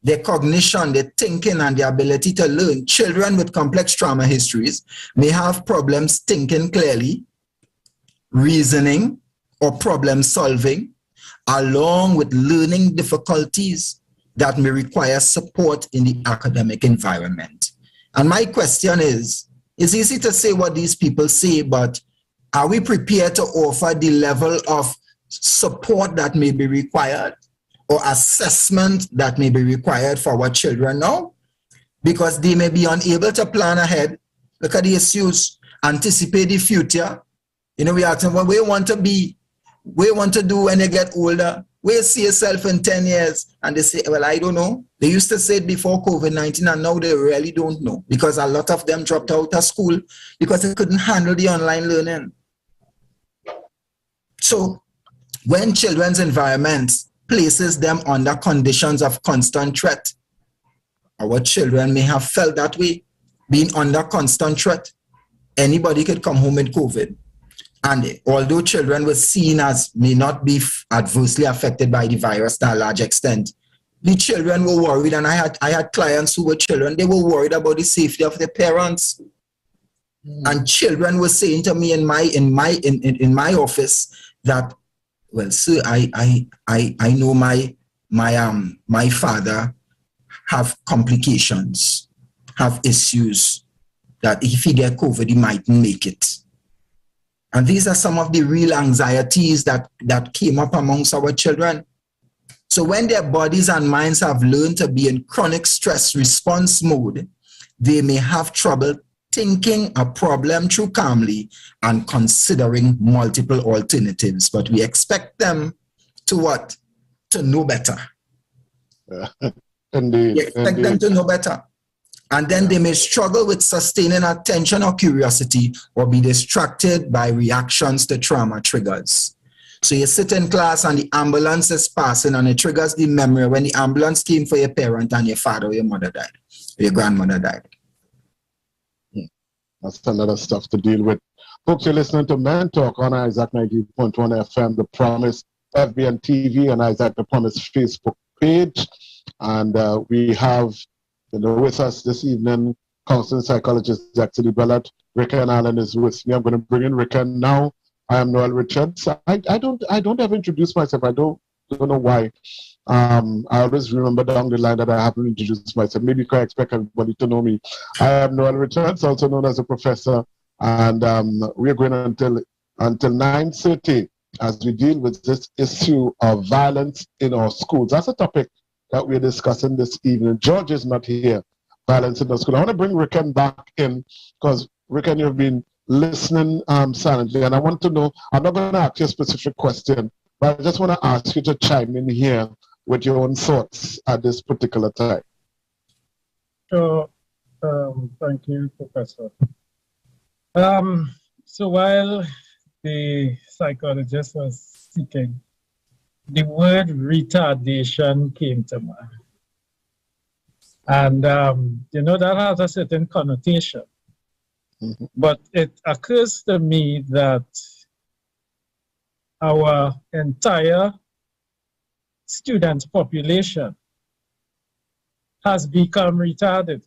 their cognition, their thinking, and their ability to learn, children with complex trauma histories may have problems thinking clearly, reasoning, or problem solving, along with learning difficulties that may require support in the academic environment. And my question is, it's easy to say what these people say, but are we prepared to offer the level of support that may be required or assessment that may be required for our children now? Because they may be unable to plan ahead, look at the issues, anticipate the future. We ask them, well, where you want to be? Where you want to do when you get older? Where you see yourself in 10 years? And they say, well, I don't know. They used to say it before COVID-19, and now they really don't know, because a lot of them dropped out of school because they couldn't handle the online learning. So when children's environment places them under conditions of constant threat, our children may have felt that way, being under constant threat. Anybody could come home with COVID. And although children were seen as may not be adversely affected by the virus to a large extent, the children were worried. And I had clients who were children, they were worried about the safety of their parents. And children were saying to me in my office that, well, sir, I know my father have complications, have issues, that if he get COVID, he mightn't make it. And these are some of the real anxieties that came up amongst our children. So when their bodies and minds have learned to be in chronic stress response mode, they may have trouble thinking a problem through calmly and considering multiple alternatives. But we expect them to what? To know better. Indeed. We expect them to know better. And then they may struggle with sustaining attention or curiosity, or be distracted by reactions to trauma triggers. So you sit in class and the ambulance is passing and it triggers the memory when the ambulance came for your parent and your father or your mother died, or your grandmother died. That's a lot of stuff to deal with. Folks, you're listening to Men Talk on Isaac 90.1 FM, The Promise, FBN TV, and Isaac The Promise Facebook page. And we have with us this evening, counseling psychologist Dexter Bellotte. Riquen Allen is with me. I'm going to bring in Riquen now. I am Noel Richards. I don't ever introduce myself. I don't know why. I always remember down the line that I haven't introduced myself. Maybe because I expect everybody to know me. I am Noel Richards, also known as a professor, and we're going until 9:30 as we deal with this issue of violence in our schools. That's a topic that we're discussing this evening. George is not here. Violence in the school. I want to bring Riquen back in because Riquen, you've been listening silently, and I want to know. I'm not going to ask you a specific question, but I just want to ask you to chime in here with your own thoughts at this particular time. So, thank you, Professor. So while the psychologist was speaking, the word retardation came to mind. And, that has a certain connotation. Mm-hmm. But it occurs to me that our entire student population has become retarded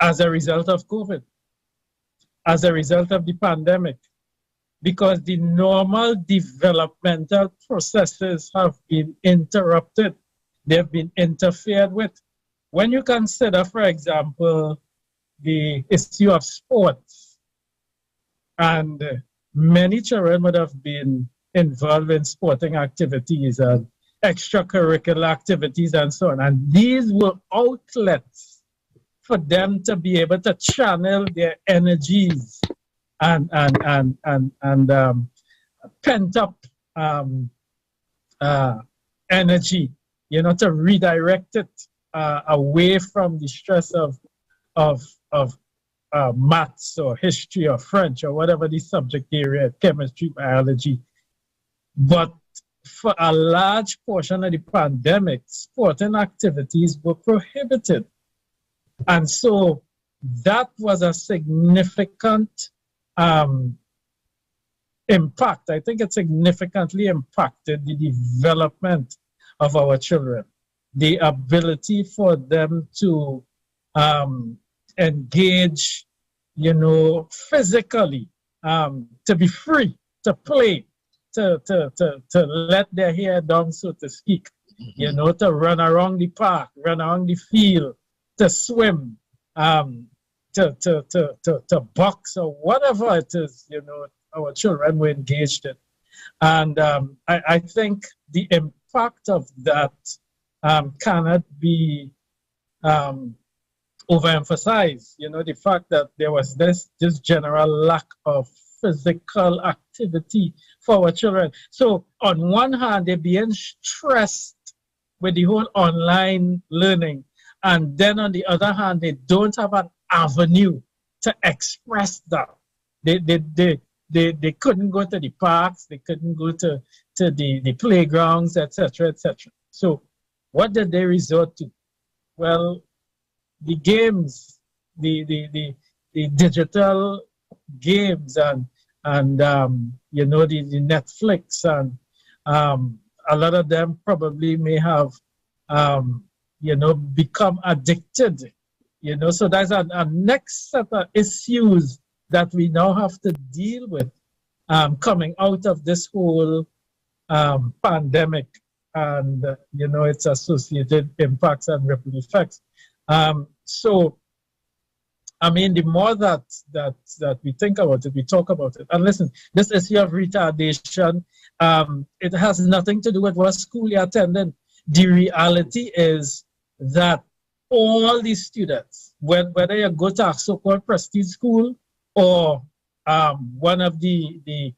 as a result of COVID, as a result of the pandemic, because the normal developmental processes have been interrupted. They've been interfered with. When you consider, for example, the issue of sports, and many children would have been involved in sporting activities and extracurricular activities and so on. And these were outlets for them to be able to channel their energies and pent up energy, to redirect it away from the stress of maths or history or French or whatever the subject area, chemistry, biology. But for a large portion of the pandemic, sporting activities were prohibited. And so that was a significant impact. I think it significantly impacted the development of our children, the ability for them to engage, physically, to be free, to play, to let their hair down, so to speak, to run around the park, run around the field, to swim, to box or whatever it is, our children were engaged in. And I think the impact of that cannot be overemphasized. The fact that there was this general lack of physical activity for our children. So on one hand, they're being stressed with the whole online learning. And then on the other hand, they don't have an avenue to express that. They couldn't go to the parks, they couldn't go to the playgrounds, etc., etc. So what did they resort to? Well, the games, the digital games and the Netflix, and a lot of them probably may have become addicted, so that's a next set of issues that we now have to deal with coming out of this whole pandemic and, its associated impacts and ripple effects. So, I mean, the more that we think about it, we talk about it. And listen, this issue of retardation, it has nothing to do with what school you're attending. The reality is that all these students, whether you go to a so-called prestige school or one of the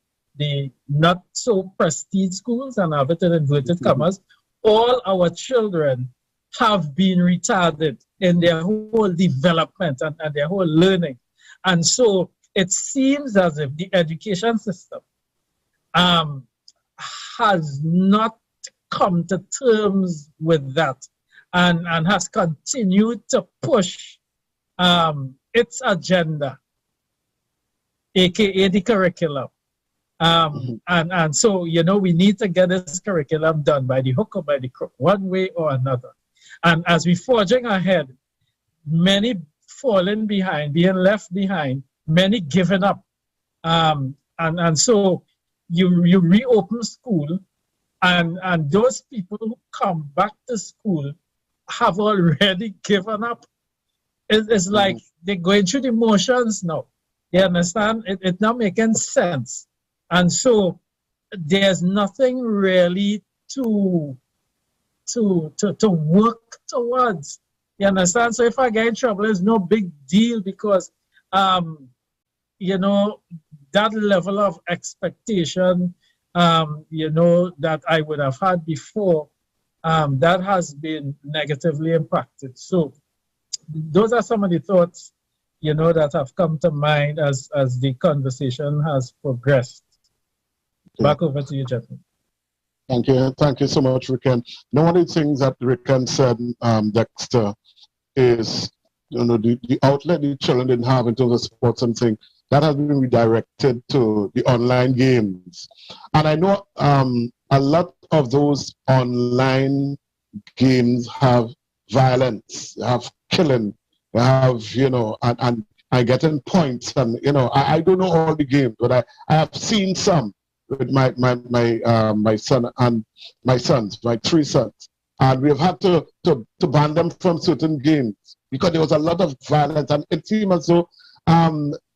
not so prestige schools, and I have it in inverted commas, all our children have been retarded in their whole development and their whole learning. And so it seems as if the education system has not come to terms with that and has continued to push its agenda, aka the curriculum. And so, we need to get this curriculum done by the hook or by the crook, one way or another. And as we're forging ahead, many falling behind, being left behind, many giving up. And so you reopen school, and those people who come back to school have already given up. It's like they're going through the motions now. You understand? It's not making sense. And so there's nothing really to work towards. You understand? So if I get in trouble, it's no big deal because, that level of expectation, that I would have had before, that has been negatively impacted. So those are some of the thoughts, that have come to mind as the conversation has progressed. Back over to you, gentlemen. Thank you so much, Riquen. Now, one of the things that Riquen said, Dexter, is the outlet the children didn't have in terms of sports and things that has been redirected to the online games. And I know a lot of those online games have violence, have killing, have and getting points, and I don't know all the games, but I have seen some with my son and my sons, my three sons, and we've had to ban them from certain games because there was a lot of violence, and it seems as though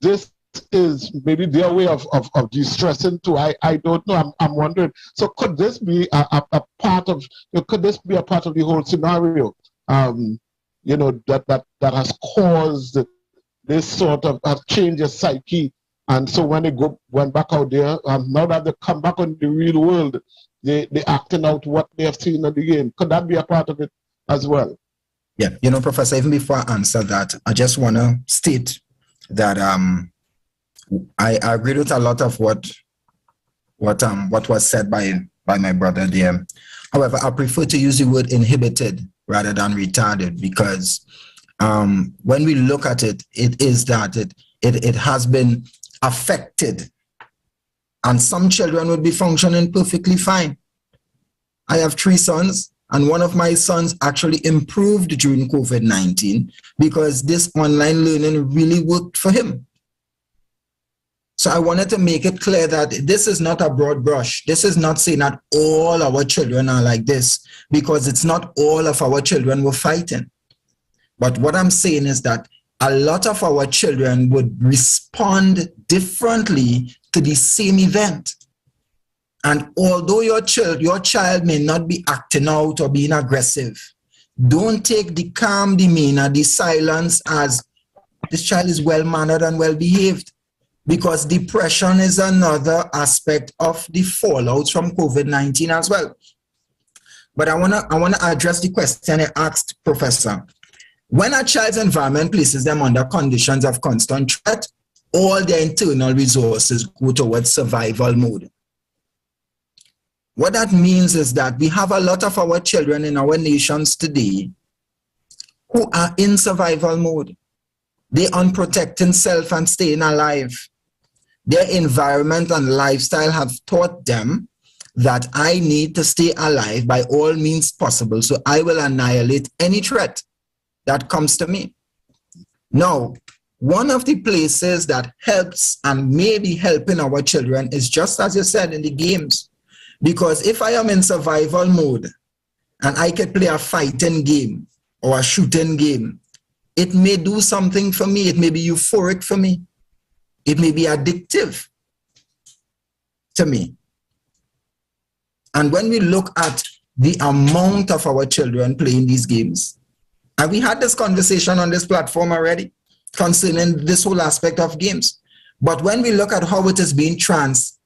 this is maybe their way of de-stressing too. I don't know. I'm wondering. So could this be a part of? Could this be a part of the whole scenario? That has caused this sort of change of psyche. And so when they went back out there, now that they come back on the real world, they acting out what they have seen in the game. Could that be a part of it as well? Yeah, Professor, even before I answer that, I just want to state that I agree with a lot of what was said by my brother there. However, I prefer to use the word inhibited rather than retarded, because when we look at it, it is that it has been affected, and some children would be functioning perfectly fine. I have 3 sons, and one of my sons actually improved during COVID-19 because this online learning really worked for him. So I wanted to make it clear that this is not a broad brush. This is not saying that all our children are like this, because it's not all of our children were fighting. But what I'm saying is that a lot of our children would respond differently to the same event. And although your child may not be acting out or being aggressive, don't take the calm demeanor, the silence as this child is well-mannered and well-behaved, because depression is another aspect of the fallout from COVID-19 as well. But I wanna address the question I asked, Professor. When a child's environment places them under conditions of constant threat, all their internal resources go towards survival mode. What that means is that we have a lot of our children in our nations today who are in survival mode. They are protecting self and staying alive. Their environment and lifestyle have taught them that I need to stay alive by all means possible, so I will annihilate any threat that comes to me. Now, one of the places that helps and may be helping our children is just as you said, in the games. Because if I am in survival mode and I can play a fighting game or a shooting game, it may do something for me. It may be euphoric for me. It may be addictive to me. And when we look at the amount of our children playing these games, and we had this conversation on this platform already concerning this whole aspect of games. But when we look at how it is being translated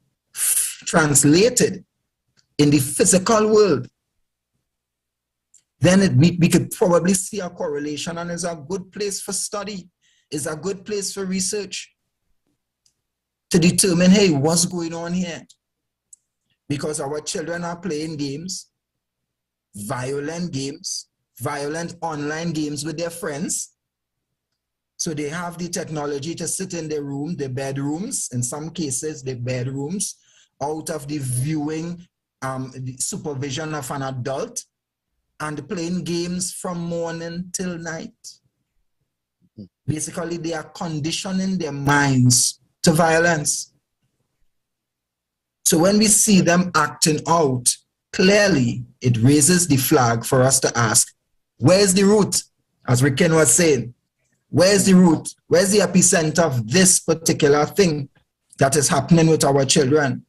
in the physical world, then we could probably see a correlation, and it's a good place for study. It's a good place for research to determine, hey, what's going on here? Because our children are playing games, violent online games with their friends. So they have the technology to sit in their room, their bedrooms, in some cases, their bedrooms, out of the viewing, the supervision of an adult, and playing games from morning till night. Basically, they are conditioning their minds to violence. So when we see them acting out, clearly it raises the flag for us to ask, where's the root? As Riquen was saying, where's the root? Where's the epicenter of this particular thing that is happening with our children?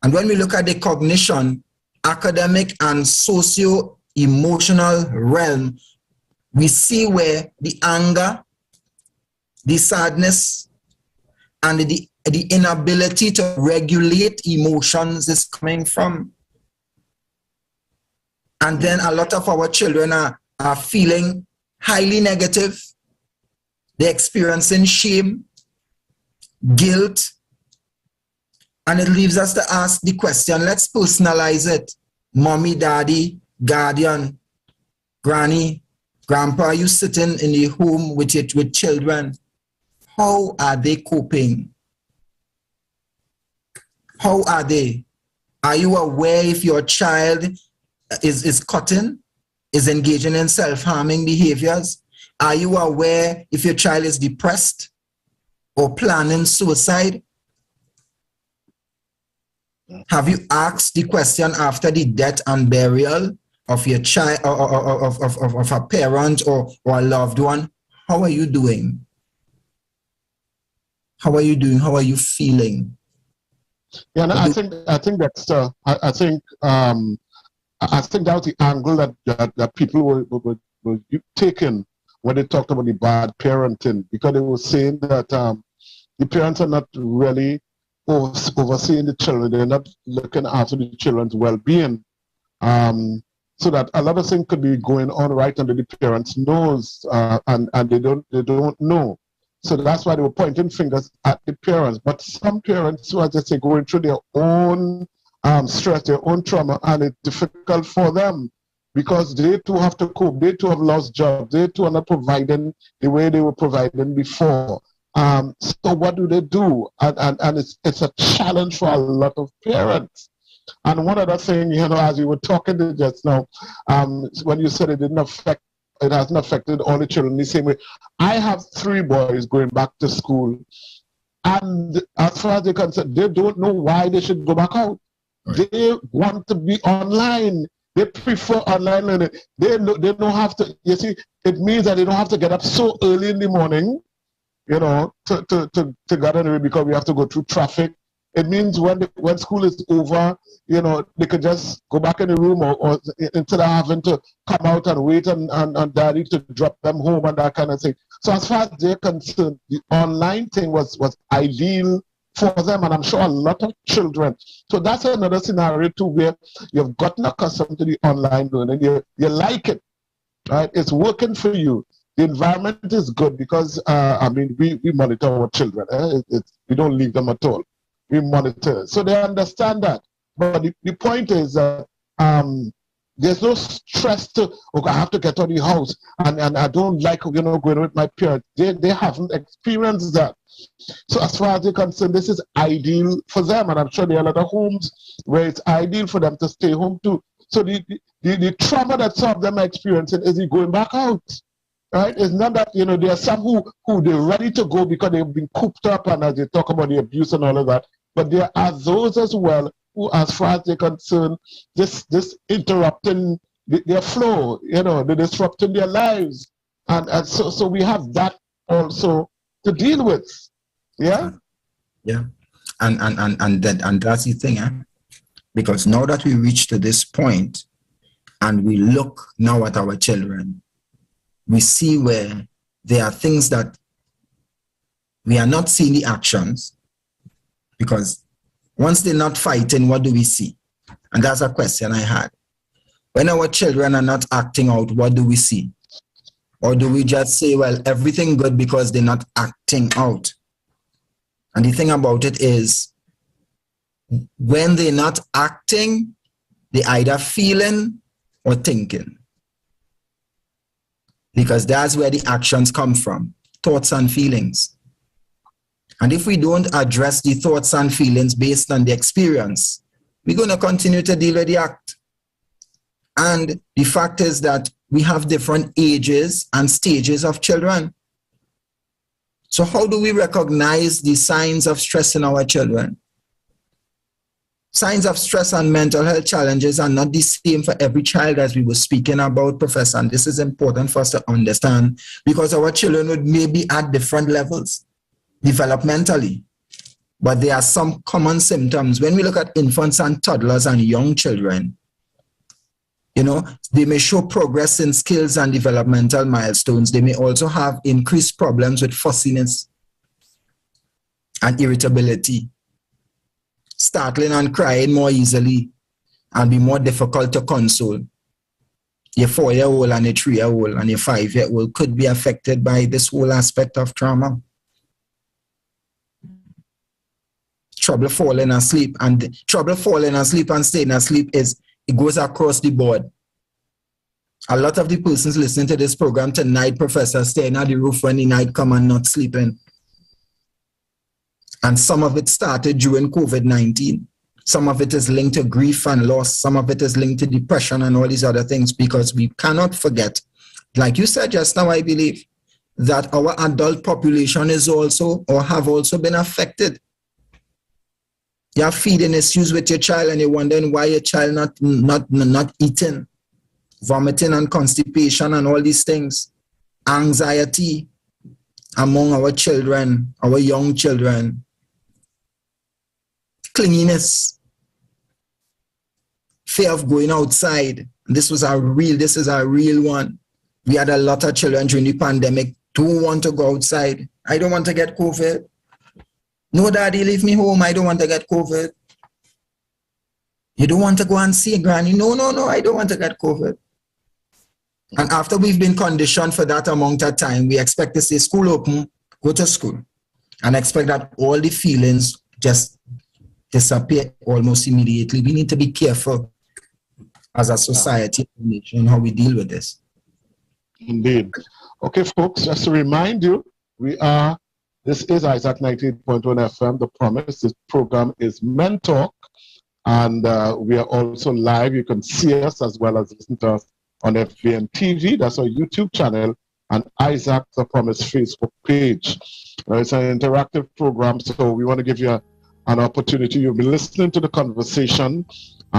And when we look at the cognition, academic and socio-emotional realm, we see where the anger, the sadness, and the inability to regulate emotions is coming from. And then a lot of our children are feeling highly negative. They're experiencing shame, guilt, And it leaves us to ask the question, let's personalize it. Mommy, daddy, guardian, granny, grandpa, you sitting in the home with children. How are they coping? How are they? Are you aware if your child is cutting, is engaging in self-harming behaviors? Are you aware if your child is depressed or planning suicide? Have you asked the question after the death and burial of your child, or of a parent or a loved one? How are you doing? How are you doing? How are you feeling? Yeah, no, I think Dexter, I think that was the angle that people were taking when they talked about the bad parenting, because they were saying that the parents are not really overseeing the children. They're not looking after the children's well-being. So that a lot of things could be going on right under the parents' nose, and they don't know. So that's why they were pointing fingers at the parents. But some parents who are just going through their own stress, their own trauma, and it's difficult for them because they too have to cope. They too have lost jobs. They too are not providing the way they were providing before. So what do they do? And it's a challenge for a lot of parents. And one other thing, as you were talking to just now, when you said it hasn't affected all the children the same way. I have 3 boys going back to school, and as far as they're concerned, they don't know why they should go back out. Right. They want to be online. They prefer online learning. They don't have to. You see, it means that they don't have to get up so early in the morning, to get anyway because we have to go through traffic. It means when school is over, they could just go back in the room or instead of having to come out and wait and daddy to drop them home and that kind of thing. So as far as they're concerned, the online thing was ideal for them, and I'm sure a lot of children. So that's another scenario too, where you've gotten accustomed to the online learning. You like it, right? It's working for you. The environment is good because, we monitor our children. We don't leave them at all. We monitor. So they understand that. But the point is that there's no stress to, I have to get out of the house and I don't like, going with my parents. They haven't experienced that. So as far as they're concerned, this is ideal for them. And I'm sure there are a lot of homes where it's ideal for them to stay home too. So the trauma that some of them are experiencing is going back out. Right? It's not that, there are some who they're ready to go because they've been cooped up, and as they talk about the abuse and all of that. But there are those as well who, as far as they're concerned, this interrupting their flow, they're disrupting their lives. And so we have that also to deal with. Yeah? Yeah. And that's the thing, because now that we reach to this point and we look now at our children, we see where there are things that we are not seeing the actions, because once they're not fighting, what do we see? And that's a question I had. When our children are not acting out, what do we see? Or do we just say, well, everything good because they're not acting out? And the thing about it is, when they're not acting, they're either feeling or thinking. Because that's where the actions come from, thoughts and feelings. And if we don't address the thoughts and feelings based on the experience, we're going to continue to deal with the act. And the fact is that we have different ages and stages of children. So how do we recognize the signs of stress in our children? Signs of stress and mental health challenges are not the same for every child, as we were speaking about, Professor. And this is important for us to understand, because our children would maybe at different levels developmentally. But there are some common symptoms. When we look at infants and toddlers and young children, they may show progress in skills and developmental milestones. They may also have increased problems with fussiness and irritability, startling and crying more easily, and be more difficult to console. Your 4-year-old and your 3-year-old and your 5-year-old could be affected by this whole aspect of trauma. trouble falling asleep. And trouble falling asleep and staying asleep it goes across the board. A lot of the persons listening to this program tonight, Professor, staying at the roof when the night come and not sleeping. And some of it started during COVID-19. Some of it is linked to grief and loss. Some of it is linked to depression and all these other things, because we cannot forget, like you said just now, I believe, that our adult population is also or have also been affected. You have feeding issues with your child and you're wondering why your child not eating, vomiting and constipation and all these things. Anxiety among our children, our young children. Clinginess, fear of going outside. This is a real one. We had a lot of children during the pandemic don't want to go outside. I don't want to get COVID. No, daddy, leave me home. I don't want to get COVID. You don't want to go and see granny. No, I don't want to get COVID. And after we've been conditioned for that amount of time, we expect to say school open, go to school, and expect that all the feelings just disappear almost immediately. We need to be careful as a society and nation how we deal with this. Indeed. Okay, folks, just to remind you, this is Isaac 98.1 FM, The Promise. This program is Men Talk, and we are also live. You can see us as well as listen to us on FBN TV. That's our YouTube channel, and Isaac The Promise Facebook page. It's an interactive program, so we want to give you an opportunity. You'll be listening to the conversation.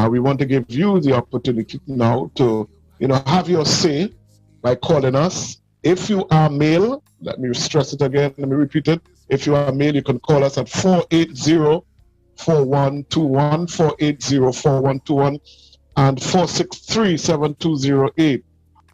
We want to give you the opportunity now to, have your say by calling us. If you are male, let me stress it again, let me repeat it. If you are male, you can call us at 480-4121, 480-4121, and 463-7208.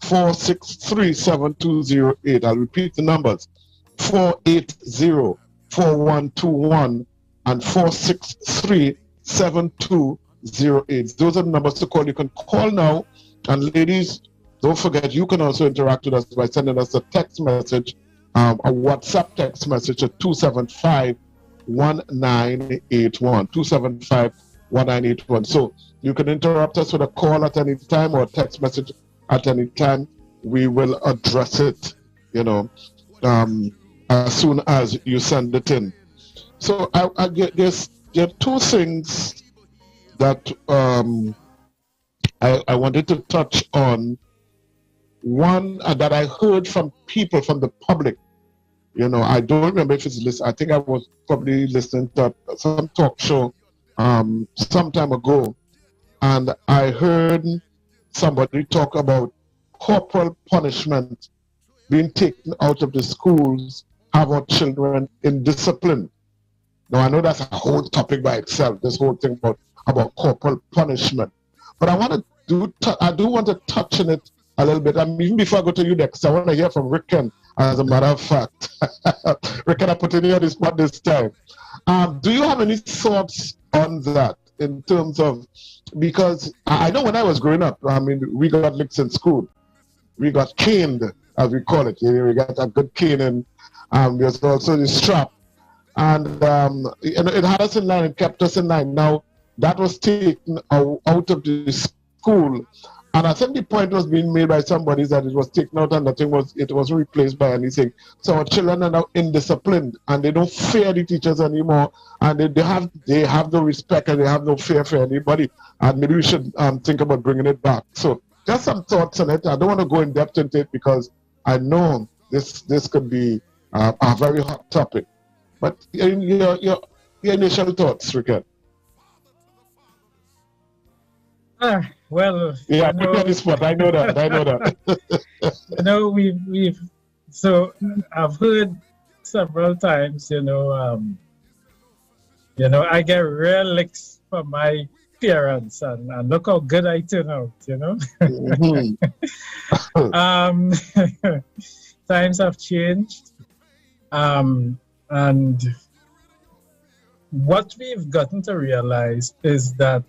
463-7208. I'll repeat the numbers. 480-4121 and 463-7208. Those are the numbers to call. You can call now. And ladies, don't forget, you can also interact with us by sending us a text message, a WhatsApp text message at 275-1981. 275-1981. So you can interrupt us with a call at any time or a text message at any time. We will address it, as soon as you send it in. So there are two things that I wanted to touch on. One that I heard from people, from the public. I don't remember if it's listening. I think I was probably listening to some talk show some time ago, and I heard somebody talk about corporal punishment being taken out of the schools, have our children in discipline. Now, I know that's a whole topic by itself, this whole thing about corporal punishment. But I do want to touch on it a little bit. Even before I go to you, Dexter, I want to hear from Riquen, as a matter of fact. Riquen, I put in here this spot this time. Do you have any thoughts on that in terms of, because I know when I was growing up, we got licks in school. We got caned, as we call it. We got a good cane, and there's also the strap. And it had us in line, it kept us in line. Now, that was taken out of the school. And I think the point was being made by somebody that it was taken out and it wasn't replaced by anything. So our children are now indisciplined and they don't fear the teachers anymore. And they have no respect and they have no fear for anybody. And maybe we should think about bringing it back. So just some thoughts on it. I don't want to go in depth into it because I know this could be a very hot topic. But your initial thoughts, Riquen. Well, yeah, put me on the spot. I know that. So I've heard several times, I get real licks from my parents, and look how good I turn out, Mm-hmm. Times have changed, and what we've gotten to realize is that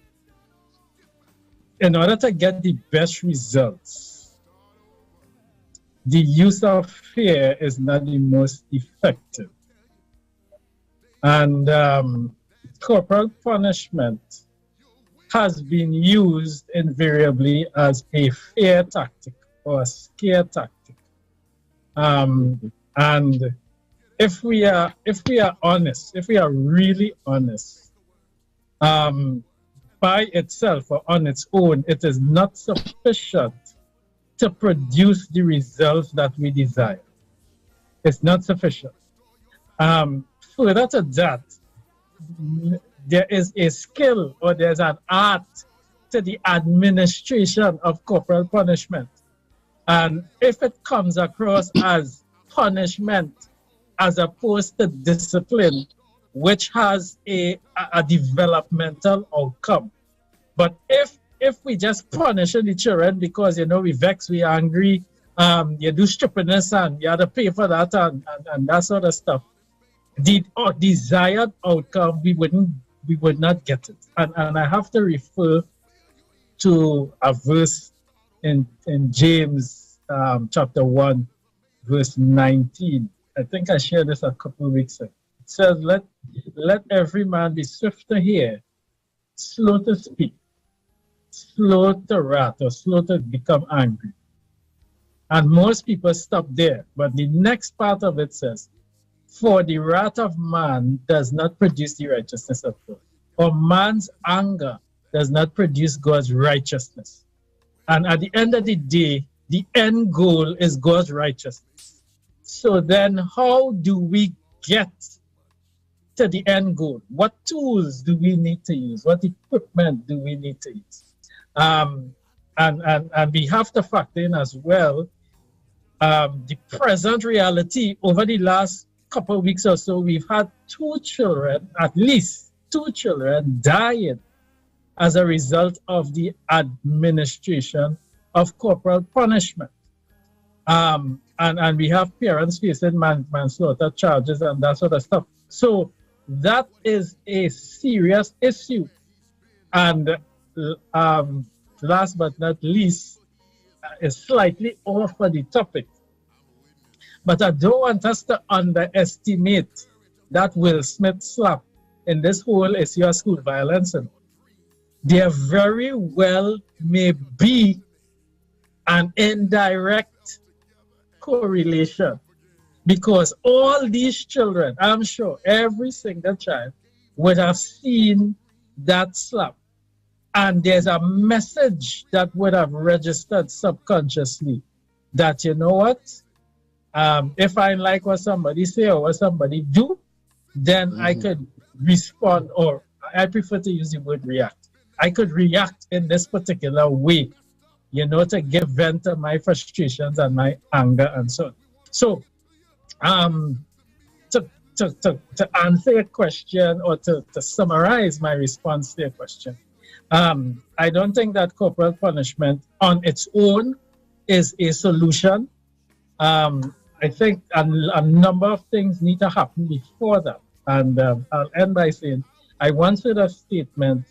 in order to get the best results, the use of fear is not the most effective. And corporal punishment has been used invariably as a fear tactic or a scare tactic. And if we are honest, if we are really honest, by itself or on its own, it is not sufficient to produce the results that we desire. It's not sufficient. Further to that, there is a skill or there's an art to the administration of corporal punishment. And if it comes across as punishment as opposed to discipline, which has a developmental outcome. But if we just punish the children because, we vex, we angry, you do stupidness and you have to pay for that and that sort of stuff, the desired outcome, we would not get it. And I have to refer to a verse in James chapter 1, verse 19. I think I shared this a couple of weeks ago. It says, let every man be swift to hear, slow to speak, slow to wrath, or slow to become angry. And most people stop there. But the next part of it says, for the wrath of man does not produce the righteousness of God, or man's anger does not produce God's righteousness. And at the end of the day, the end goal is God's righteousness. So then how do we get to the end goal? What tools do we need to use? What equipment do we need to use? And we have to factor in as well the present reality. Over the last couple of weeks or so, we've had at least two children dying as a result of the administration of corporal punishment. And we have parents facing manslaughter charges and that sort of stuff. So that is a serious issue. And last but not least, is slightly off of the topic. But I don't want us to underestimate that Will Smith slap in this whole issue of school violence. There very well may be an indirect correlation, because all these children, I'm sure every single child would have seen that slap, and there's a message that would have registered subconsciously that, you know what, if I like what somebody say or what somebody do, then I could respond, or I prefer to use the word react. I could react in this particular way, to give vent to my frustrations and my anger and so on. So, to answer your question, or to summarize my response to your question, I don't think that corporal punishment on its own is a solution. I think a number of things need to happen before that. And I'll end by saying, I once heard a statement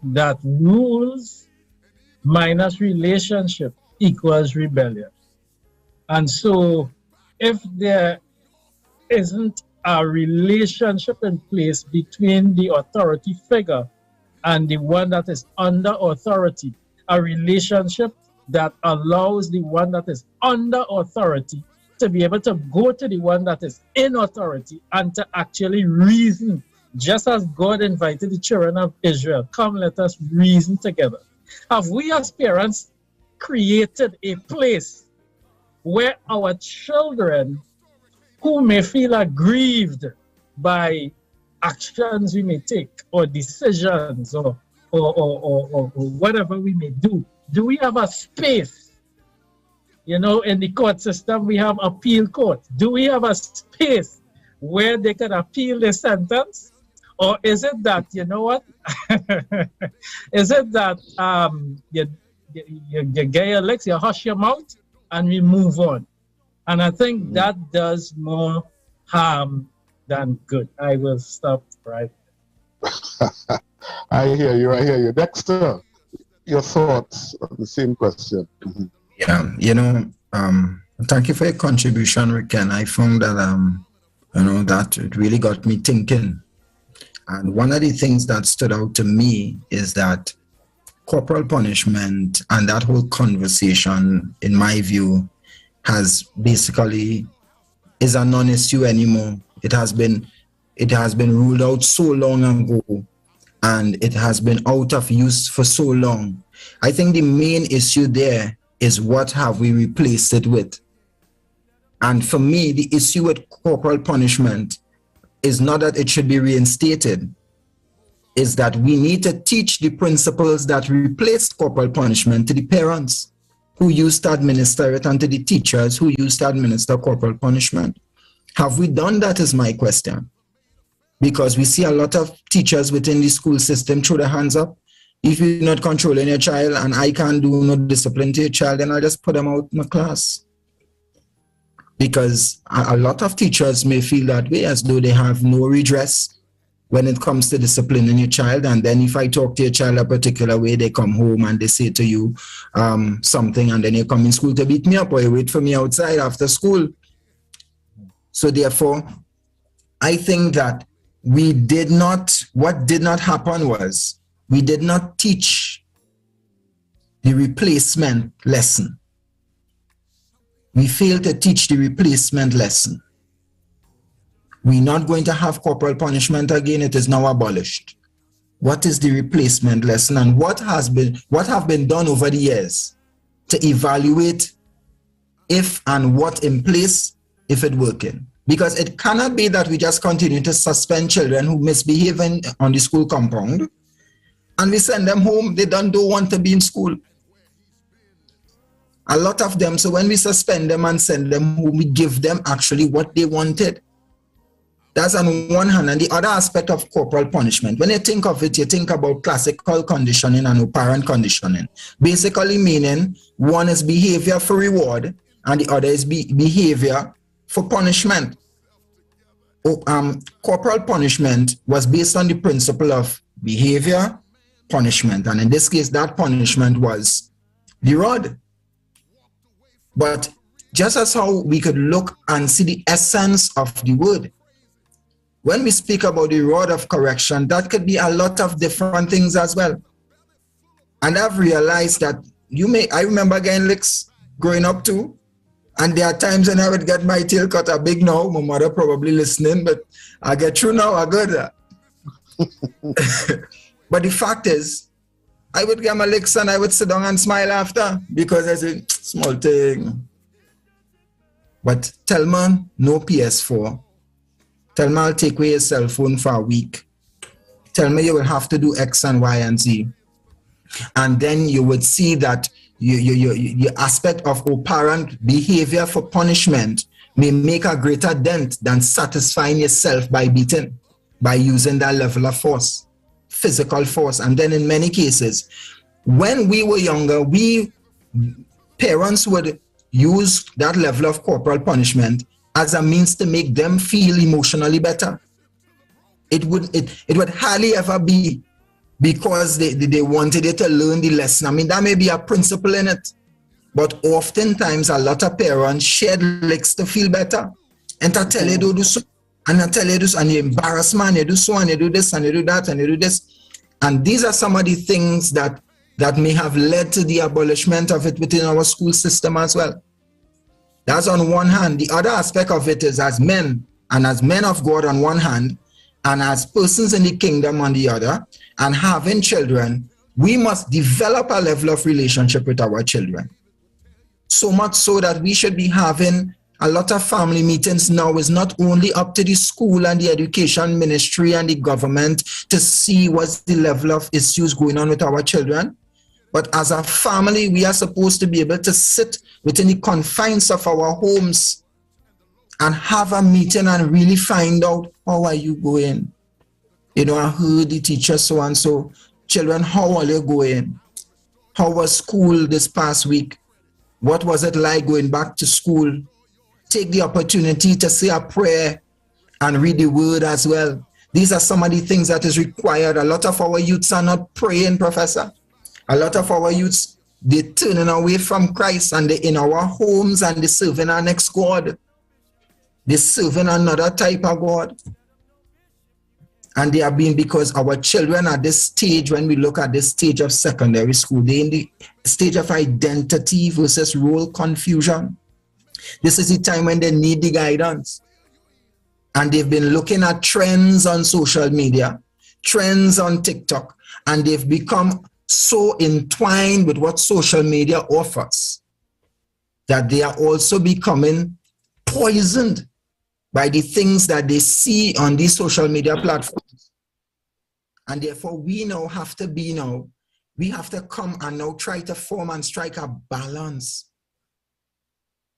that rules minus relationship equals rebellion. And so if there isn't a relationship in place between the authority figure and the one that is under authority, a relationship that allows the one that is under authority to be able to go to the one that is in authority and to actually reason, just as God invited the children of Israel, come, let us reason together. Have we as parents created a place where our children, who may feel aggrieved by actions we may take or decisions or whatever we may do we have a space? In the court system, we have appeal court. Do we have a space where they can appeal the sentence? Or is it that, is it that you get your legs, you hush your mouth, and we move on? And I think that does more harm than good. I will stop right there. I hear you. Dexter, your thoughts on the same question? Yeah, thank you for your contribution, Riquen. I found that, that it really got me thinking. And one of the things that stood out to me is that corporal punishment and that whole conversation, in my view, has basically is a non-issue anymore. It has been ruled out so long ago, and it has been out of use for so long. I think the main issue there is what have we replaced it with. And for me, the issue with corporal punishment is not that it should be reinstated, is that we need to teach the principles that replaced corporal punishment to the parents who used to administer it and to the teachers who used to administer corporal punishment. Have we done that is my question. Because we see a lot of teachers within the school system throw their hands up. If you're not controlling your child and I can't do no discipline to your child, then I'll just put them out in my class. Because a lot of teachers may feel that way, as though they have no redress when it comes to disciplining your child. And then if I talk to your child a particular way, they come home and they say to you something, and then you come in school to beat me up, or you wait for me outside after school. So therefore, I think that what did not happen was we did not teach the replacement lesson. We failed to teach the replacement lesson. We're not going to have corporal punishment again. It is now abolished. What is the replacement lesson, and what have been done over the years to evaluate if and what in place if it working? Because it cannot be that we just continue to suspend children who misbehave on the school compound and we send them home. They don't want to be in school. A lot of them, so when we suspend them and send them home, we give them actually what they wanted. That's on one hand. And the other aspect of corporal punishment, when you think of it, you think about classical conditioning and operant conditioning. Basically meaning one is behavior for reward and the other is behavior for punishment. Corporal punishment was based on the principle of behavior, punishment. And in this case, that punishment was the rod. But just as how we could look and see the essence of the word, when we speak about the rod of correction, that could be a lot of different things as well. And I've realized that I remember getting licks growing up too. And there are times when I would get my tail cut a big now. My mother probably listening, but I get through now, I good. But the fact is, I would get my licks and I would sit down and smile after, because I say, small thing. But tell me no PS4. Tell me I'll take away your cell phone for a week. Tell me you will have to do X and Y and Z. And then you would see that your aspect of operant behavior for punishment may make a greater dent than satisfying yourself by beating, by using that level of force, physical force. And then in many cases, when we were younger, parents would use that level of corporal punishment as a means to make them feel emotionally better. It would hardly ever be because they wanted you to learn the lesson. I mean, that may be a principle in it, but oftentimes a lot of parents shed licks to feel better. And I tell you, do so, and I tell you this, and you embarrass man, you do so, and you do this, and you do that, and you do this. And these are some of the things that may have led to the abolishment of it within our school system as well. That's on one hand. The other aspect of it is as men, and as men of God on one hand, and as persons in the kingdom on the other, and having children, we must develop a level of relationship with our children. So much so that we should be having a lot of family meetings now. Is not only up to the school and the education ministry and the government to see what's the level of issues going on with our children, but as a family, we are supposed to be able to sit within the confines of our homes and have a meeting and really find out, how are you going? You know, I heard the teacher so-and-so. Children, how are you going? How was school this past week? What was it like going back to school? Take the opportunity to say a prayer and read the word as well. These are some of the things that is required. A lot of our youths are not praying, Professor. A lot of our youths, they're turning away from Christ, and they're in our homes and they're serving our next God. They're serving another type of God. And they have been because our children at this stage, when we look at this stage of secondary school, they're in the stage of identity versus role confusion. This is the time when they need the guidance. And they've been looking at trends on social media, trends on TikTok, and they've become so entwined with what social media offers that they are also becoming poisoned by the things that they see on these social media platforms. And therefore, we now have to we have to come and now try to form and strike a balance.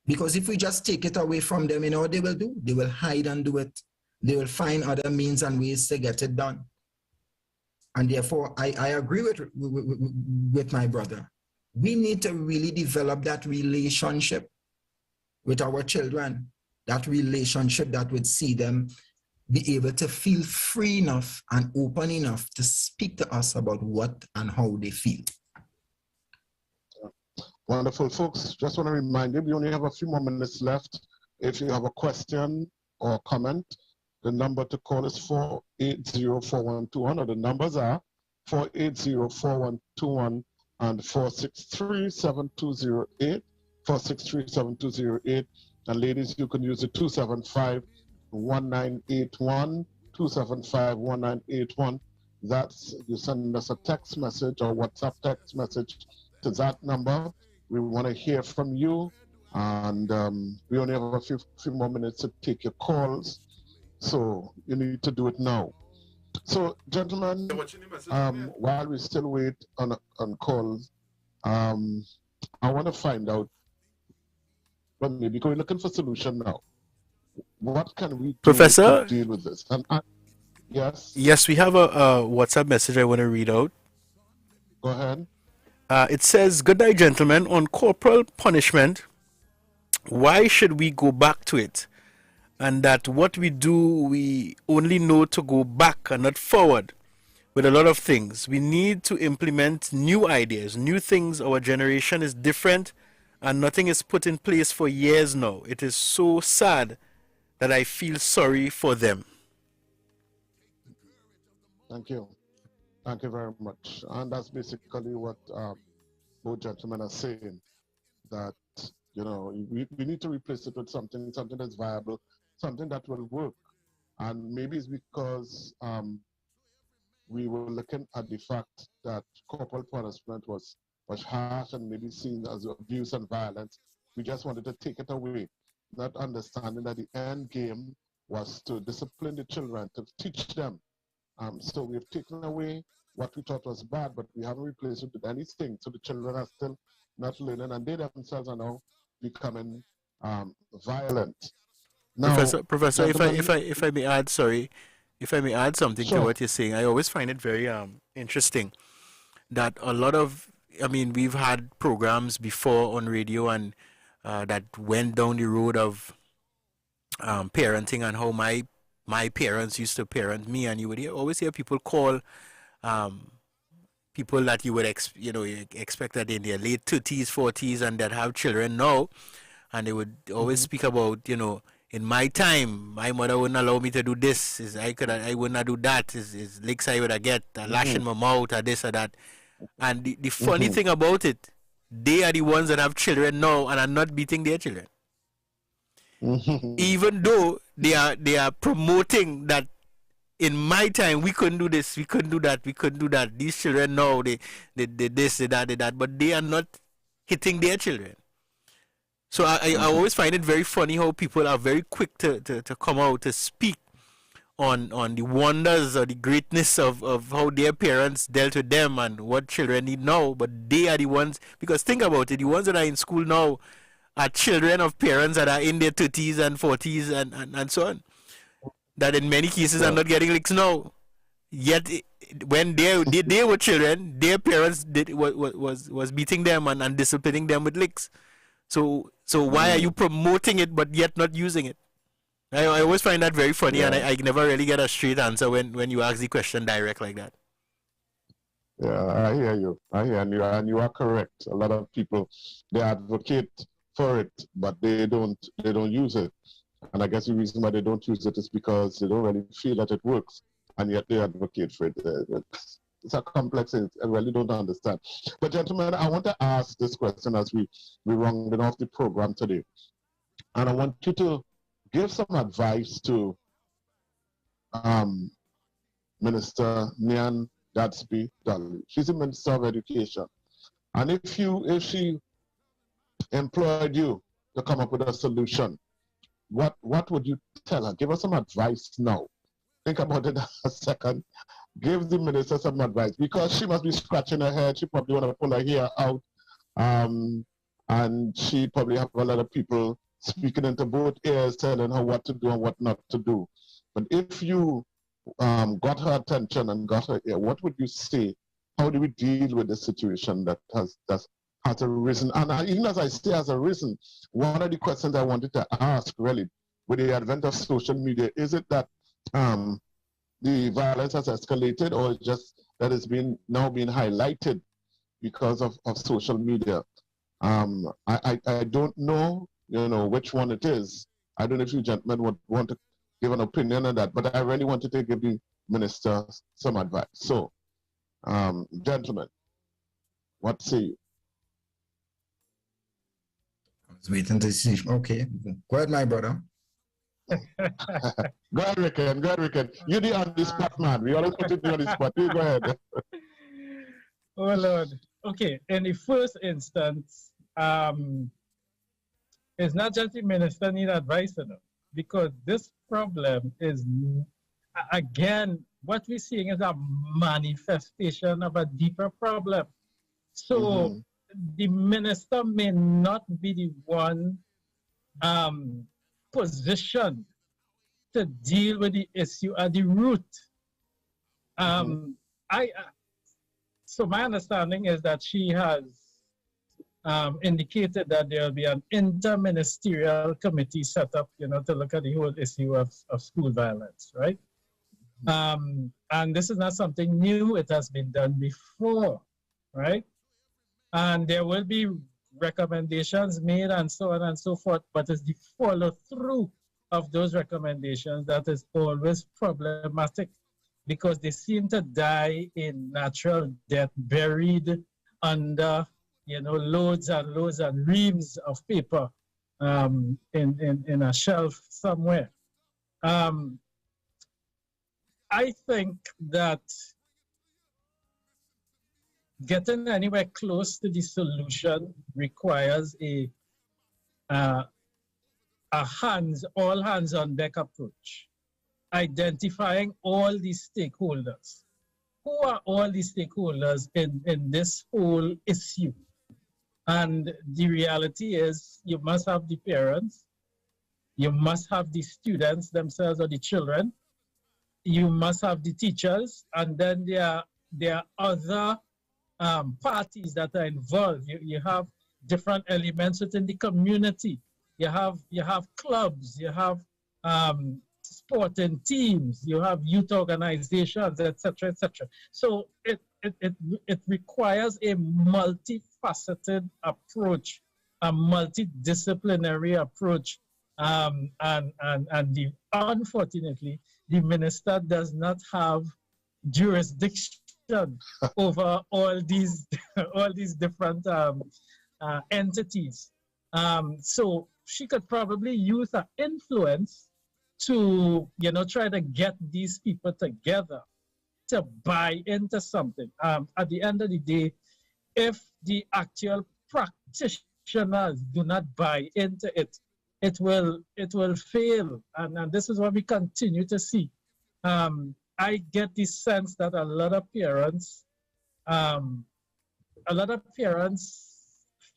Because if we just take it away from them, you know what they will do? They will hide and do it. They will find other means and ways to get it done. And therefore, I agree with my brother. We need to really develop that relationship with our children, that relationship that would see them be able to feel free enough and open enough to speak to us about what and how they feel. Wonderful, folks. Just want to remind you, we only have a few more minutes left. If you have a question or comment, the number to call is 480-4121, or the numbers are 480-4121 and 463-7208, 463-7208. And ladies, you can use the 275-1981, 275-1981. That's, you send us a text message or WhatsApp text message to that number. We want to hear from you, and we only have a few more minutes to take your calls, so you need to do it now. So, gentlemen, while we still wait on calls, I want to find out, well, maybe we're looking for solution now. What can we do Professor? to deal with this? Yes? Yes, we have a WhatsApp message I want to read out. Go ahead. It says, "Good night, gentlemen. On corporal punishment, why should we go back to it? And that what we do, we only know to go back and not forward with a lot of things. We need to implement new ideas, new things. Our generation is different and nothing is put in place for years now. It is so sad that I feel sorry for them." Thank you. Thank you very much. And that's basically what both gentlemen are saying, that, you know, we need to replace it with something that's viable, something that will work. And maybe it's because we were looking at the fact that corporal punishment was harsh and maybe seen as abuse and violence. We just wanted to take it away, not understanding that the end game was to discipline the children, to teach them. So we've taken away what we thought was bad, but we haven't replaced it with anything. So the children are still not learning, and they themselves are now becoming violent. Now, Professor, if I may add, if I may add something to what you're saying, I always find it very interesting that a lot of, I mean, we've had programs before on radio and that went down the road of parenting and how my parents used to parent me, and you would always hear people call people that you would expect that in their late 30s, 40s, and that have children now, and they would always speak about, in my time, my mother wouldn't allow me to do this. I would not do that. Is licks I would get, a lash in my mouth, or this or that. And the funny thing about it, they are the ones that have children now and are not beating their children. Even though they are promoting that in my time we couldn't do this, we couldn't do that, we couldn't do that. These children now they this, they that, but they are not hitting their children. So I always find it very funny how people are very quick to come out to speak on the wonders or the greatness of how their parents dealt with them and what children need now. But they are the ones, because think about it, the ones that are in school now are children of parents that are in their 30s and 40s and so on, that in many cases are not getting licks now. Yet when they were children, their parents was beating them and disciplining them with licks. So why are you promoting it but yet not using it? I always find that very funny, and I never really get a straight answer when you ask the question direct like that. Yeah, I hear you. And you are correct. A lot of people, they advocate for it, but they don't use it. And I guess the reason why they don't use it is because they don't really feel that it works. and yet they advocate for it. It's a complex, I really don't understand. But gentlemen, I want to ask this question as we rounding off the program today. And I want you to give some advice to Minister Nyan Gadsby Dolly. She's the Minister of Education. And if she employed you to come up with a solution, what would you tell her? Give us some advice now. Think about it a second. Give the minister some advice, because she must be scratching her head. She probably want to pull her hair out. And she probably have a lot of people speaking into both ears, telling her what to do and what not to do. But if you got her attention and got her ear, what would you say? How do we deal with the situation that has arisen? And even as I say has arisen, one of the questions I wanted to ask, really, with the advent of social media, is it that the violence has escalated, or just that it's now being highlighted because of social media? I don't know, which one it is. I don't know if you gentlemen would want to give an opinion on that, but I really wanted to give the minister some advice. So, gentlemen, what say you? I was waiting to see. Okay, go ahead, my brother. Go ahead, Riquen. You're the on the spot man. We always put you on the spot. You go ahead. Oh Lord. Okay. In the first instance, it's not just the minister need advice, because this problem is, again, what we're seeing is a manifestation of a deeper problem. So the minister may not be the one positioned to deal with the issue at the root. So my understanding is that she has indicated that there will be an interministerial committee set up, to look at the whole issue of school violence, right? And this is not something new. It has been done before, right? And there will be recommendations made and so on and so forth, but it's the follow through of those recommendations that is always problematic, because they seem to die in natural death, buried under loads and loads and reams of paper in a shelf somewhere. I think that getting anywhere close to the solution requires all hands on deck approach, identifying all the stakeholders. Who are all the stakeholders in this whole issue? And the reality is, you must have the parents, you must have the students themselves or the children, you must have the teachers, and then there are other parties that are involved. You have different elements within the community. You have clubs, you have sporting teams, you have youth organizations, etc., etc. So it requires a multifaceted approach, a multidisciplinary approach, and unfortunately, the minister does not have jurisdiction over all these different entities. So she could probably use her influence to try to get these people together to buy into something. At the end of the day, if the actual practitioners do not buy into it, it will fail, and this is what we continue to see. I get the sense that a lot of parents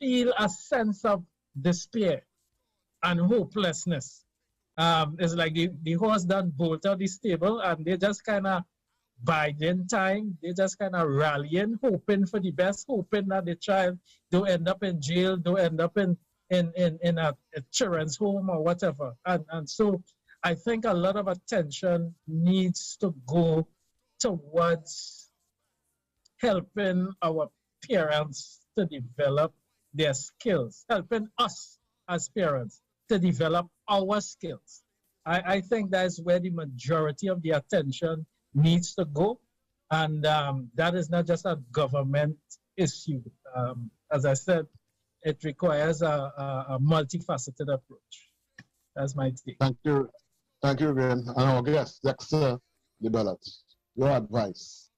feel a sense of despair and hopelessness. It's like the horse done bolt out the stable, and they just kind of biding time. They just kind of rallying, hoping for the best, hoping that the child don't end up in jail, don't end up in a children's home or whatever. And so I think a lot of attention needs to go towards helping our parents to develop their skills, helping us as parents to develop our skills. I think that's where the majority of the attention needs to go. And that is not just a government issue. As I said, it requires a multifaceted approach. That's my take. Thank you. Thank you again. And our guest, Dexter, Bellotte. Your advice.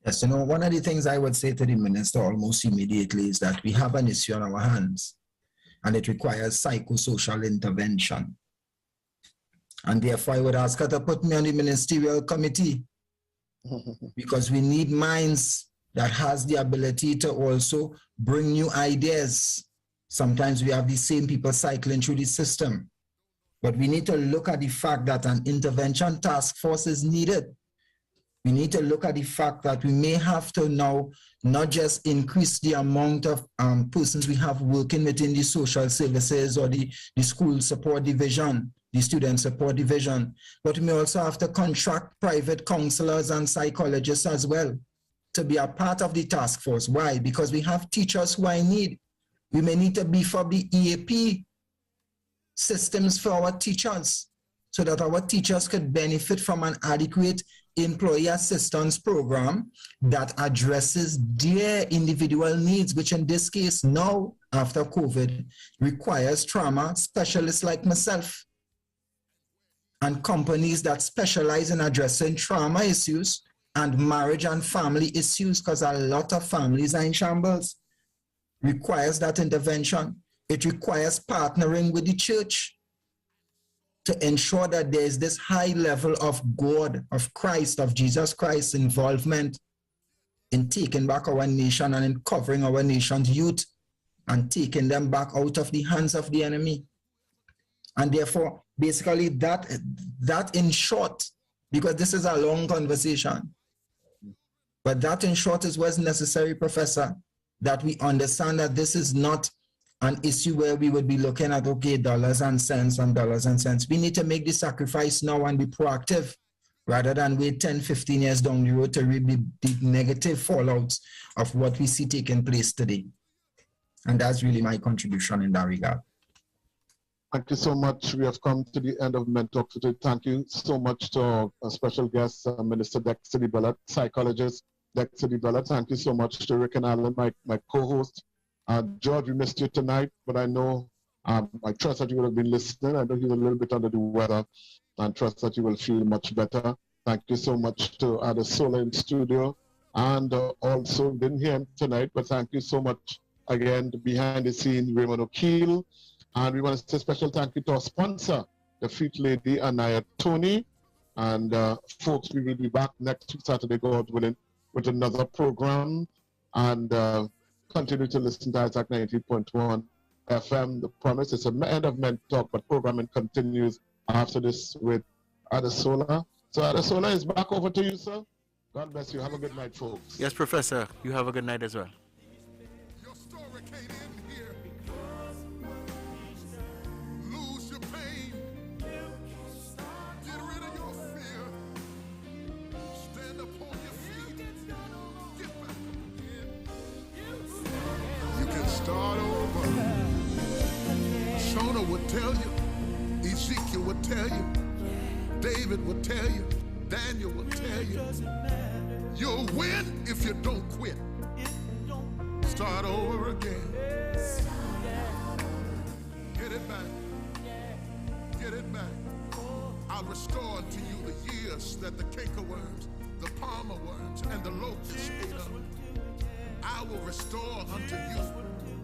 Yes, one of the things I would say to the minister almost immediately is that we have an issue on our hands, and it requires psychosocial intervention. And therefore, I would ask her to put me on the ministerial committee, because we need minds that has the ability to also bring new ideas. Sometimes we have the same people cycling through the system, but we need to look at the fact that an intervention task force is needed. We need to look at the fact that we may have to now not just increase the amount of persons we have working within the social services or the school support division, the student support division, but we may also have to contract private counselors and psychologists as well to be a part of the task force. Why? Because we have teachers who are in need. We may need to beef up the EAP systems for our teachers so that our teachers could benefit from an adequate employee assistance program that addresses their individual needs, which in this case now, after COVID, requires trauma specialists like myself and companies that specialize in addressing trauma issues and marriage and family issues, because a lot of families are in shambles. Requires that intervention. It requires partnering with the church to ensure that there is this high level of God, of Christ, of Jesus Christ's involvement in taking back our nation and in covering our nation's youth and taking them back out of the hands of the enemy. And therefore, basically that in short, because this is a long conversation, but that in short is what's necessary, Professor, that we understand that this is not an issue where we would be looking at, okay, dollars and cents and dollars and cents. We need to make the sacrifice now and be proactive rather than wait 10, 15 years down the road to reap the negative fallouts of what we see taking place today. And that's really my contribution in that regard. Thank you so much. We have come to the end of Mentalk today. Thank you so much to our special guest, Minister Dexter Bellotte, psychologist Dexter Bellotte. Thank you so much to Riquen Allen, my co-host. George, we missed you tonight, but I know, I trust that you will have been listening. I know you're a little bit under the weather, and trust that you will feel much better. Thank you so much to Adesola in studio, and also didn't hear him tonight, but thank you so much again behind the scene, Raymond O'Keel. And we want to say a special thank you to our sponsor, the Feet Lady, Anaya Tony. And folks, we will be back next Saturday, God willing, with another program. And continue to listen to Isaac 90.1 FM. The promise is the end of Men Talk, but programming continues after this with Adesola. So Adesola is back over to you, sir. God bless you. Have a good night, folks. Yes, Professor. You have a good night as well. Your story can't end here. Lose your pain. Get rid of your fear. Stand up on your feet. Get back up again. You can start over. Shona would tell you. Ezekiel would tell you. David would tell you. Daniel would tell you. You'll win if you don't quit. Start over again. Get it back. Get it back. I'll restore unto you the years that the cankerworms, the palmer worms, and the locusts ate up. I will restore unto you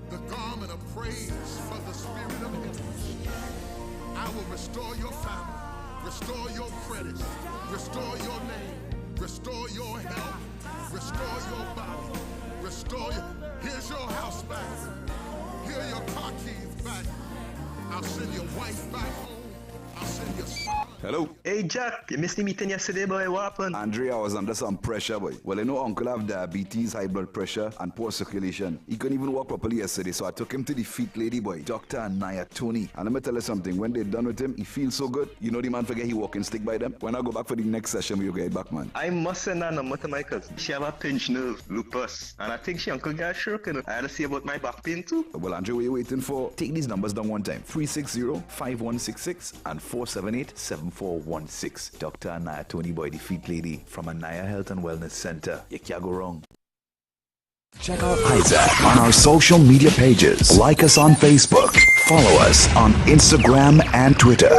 the garment of praise for the spirit of heaviness. I will restore your family, restore your credit, restore your name, restore your health, restore your body, restore your... Here's your house back. Here are your car keys back. I'll send your wife back home. I'll send your son. Hello. Hey Jack, you missed the meeting yesterday, boy. What happened? Andrea was under some pressure, boy. Well, you know, Uncle have diabetes, high blood pressure, and poor circulation. He couldn't even walk properly yesterday, so I took him to the feet lady, boy, Dr. Naya Tony. And let me tell you something, when they're done with him, he feels so good. You know the man forget he walking stick by them. When I go back for the next session, we'll get back, man. I must send her number to my cousin. She have a pinched nerve, lupus. And I think she uncle got stroke, you know. I had to see about my back pain too. Well, Andrea, what are you waiting for? Take these numbers down one time. 360-5166 and 478-71. 7416. Dr. Anaya Tony Boy, the feet lady from Anaya Health and Wellness Center. You can't go wrong. Check out Isaac on our social media pages. Like us on Facebook. Follow us on Instagram and Twitter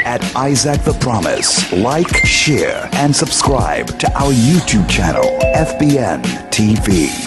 at Isaac the Promise. Like, share, and subscribe to our YouTube channel, FBN TV.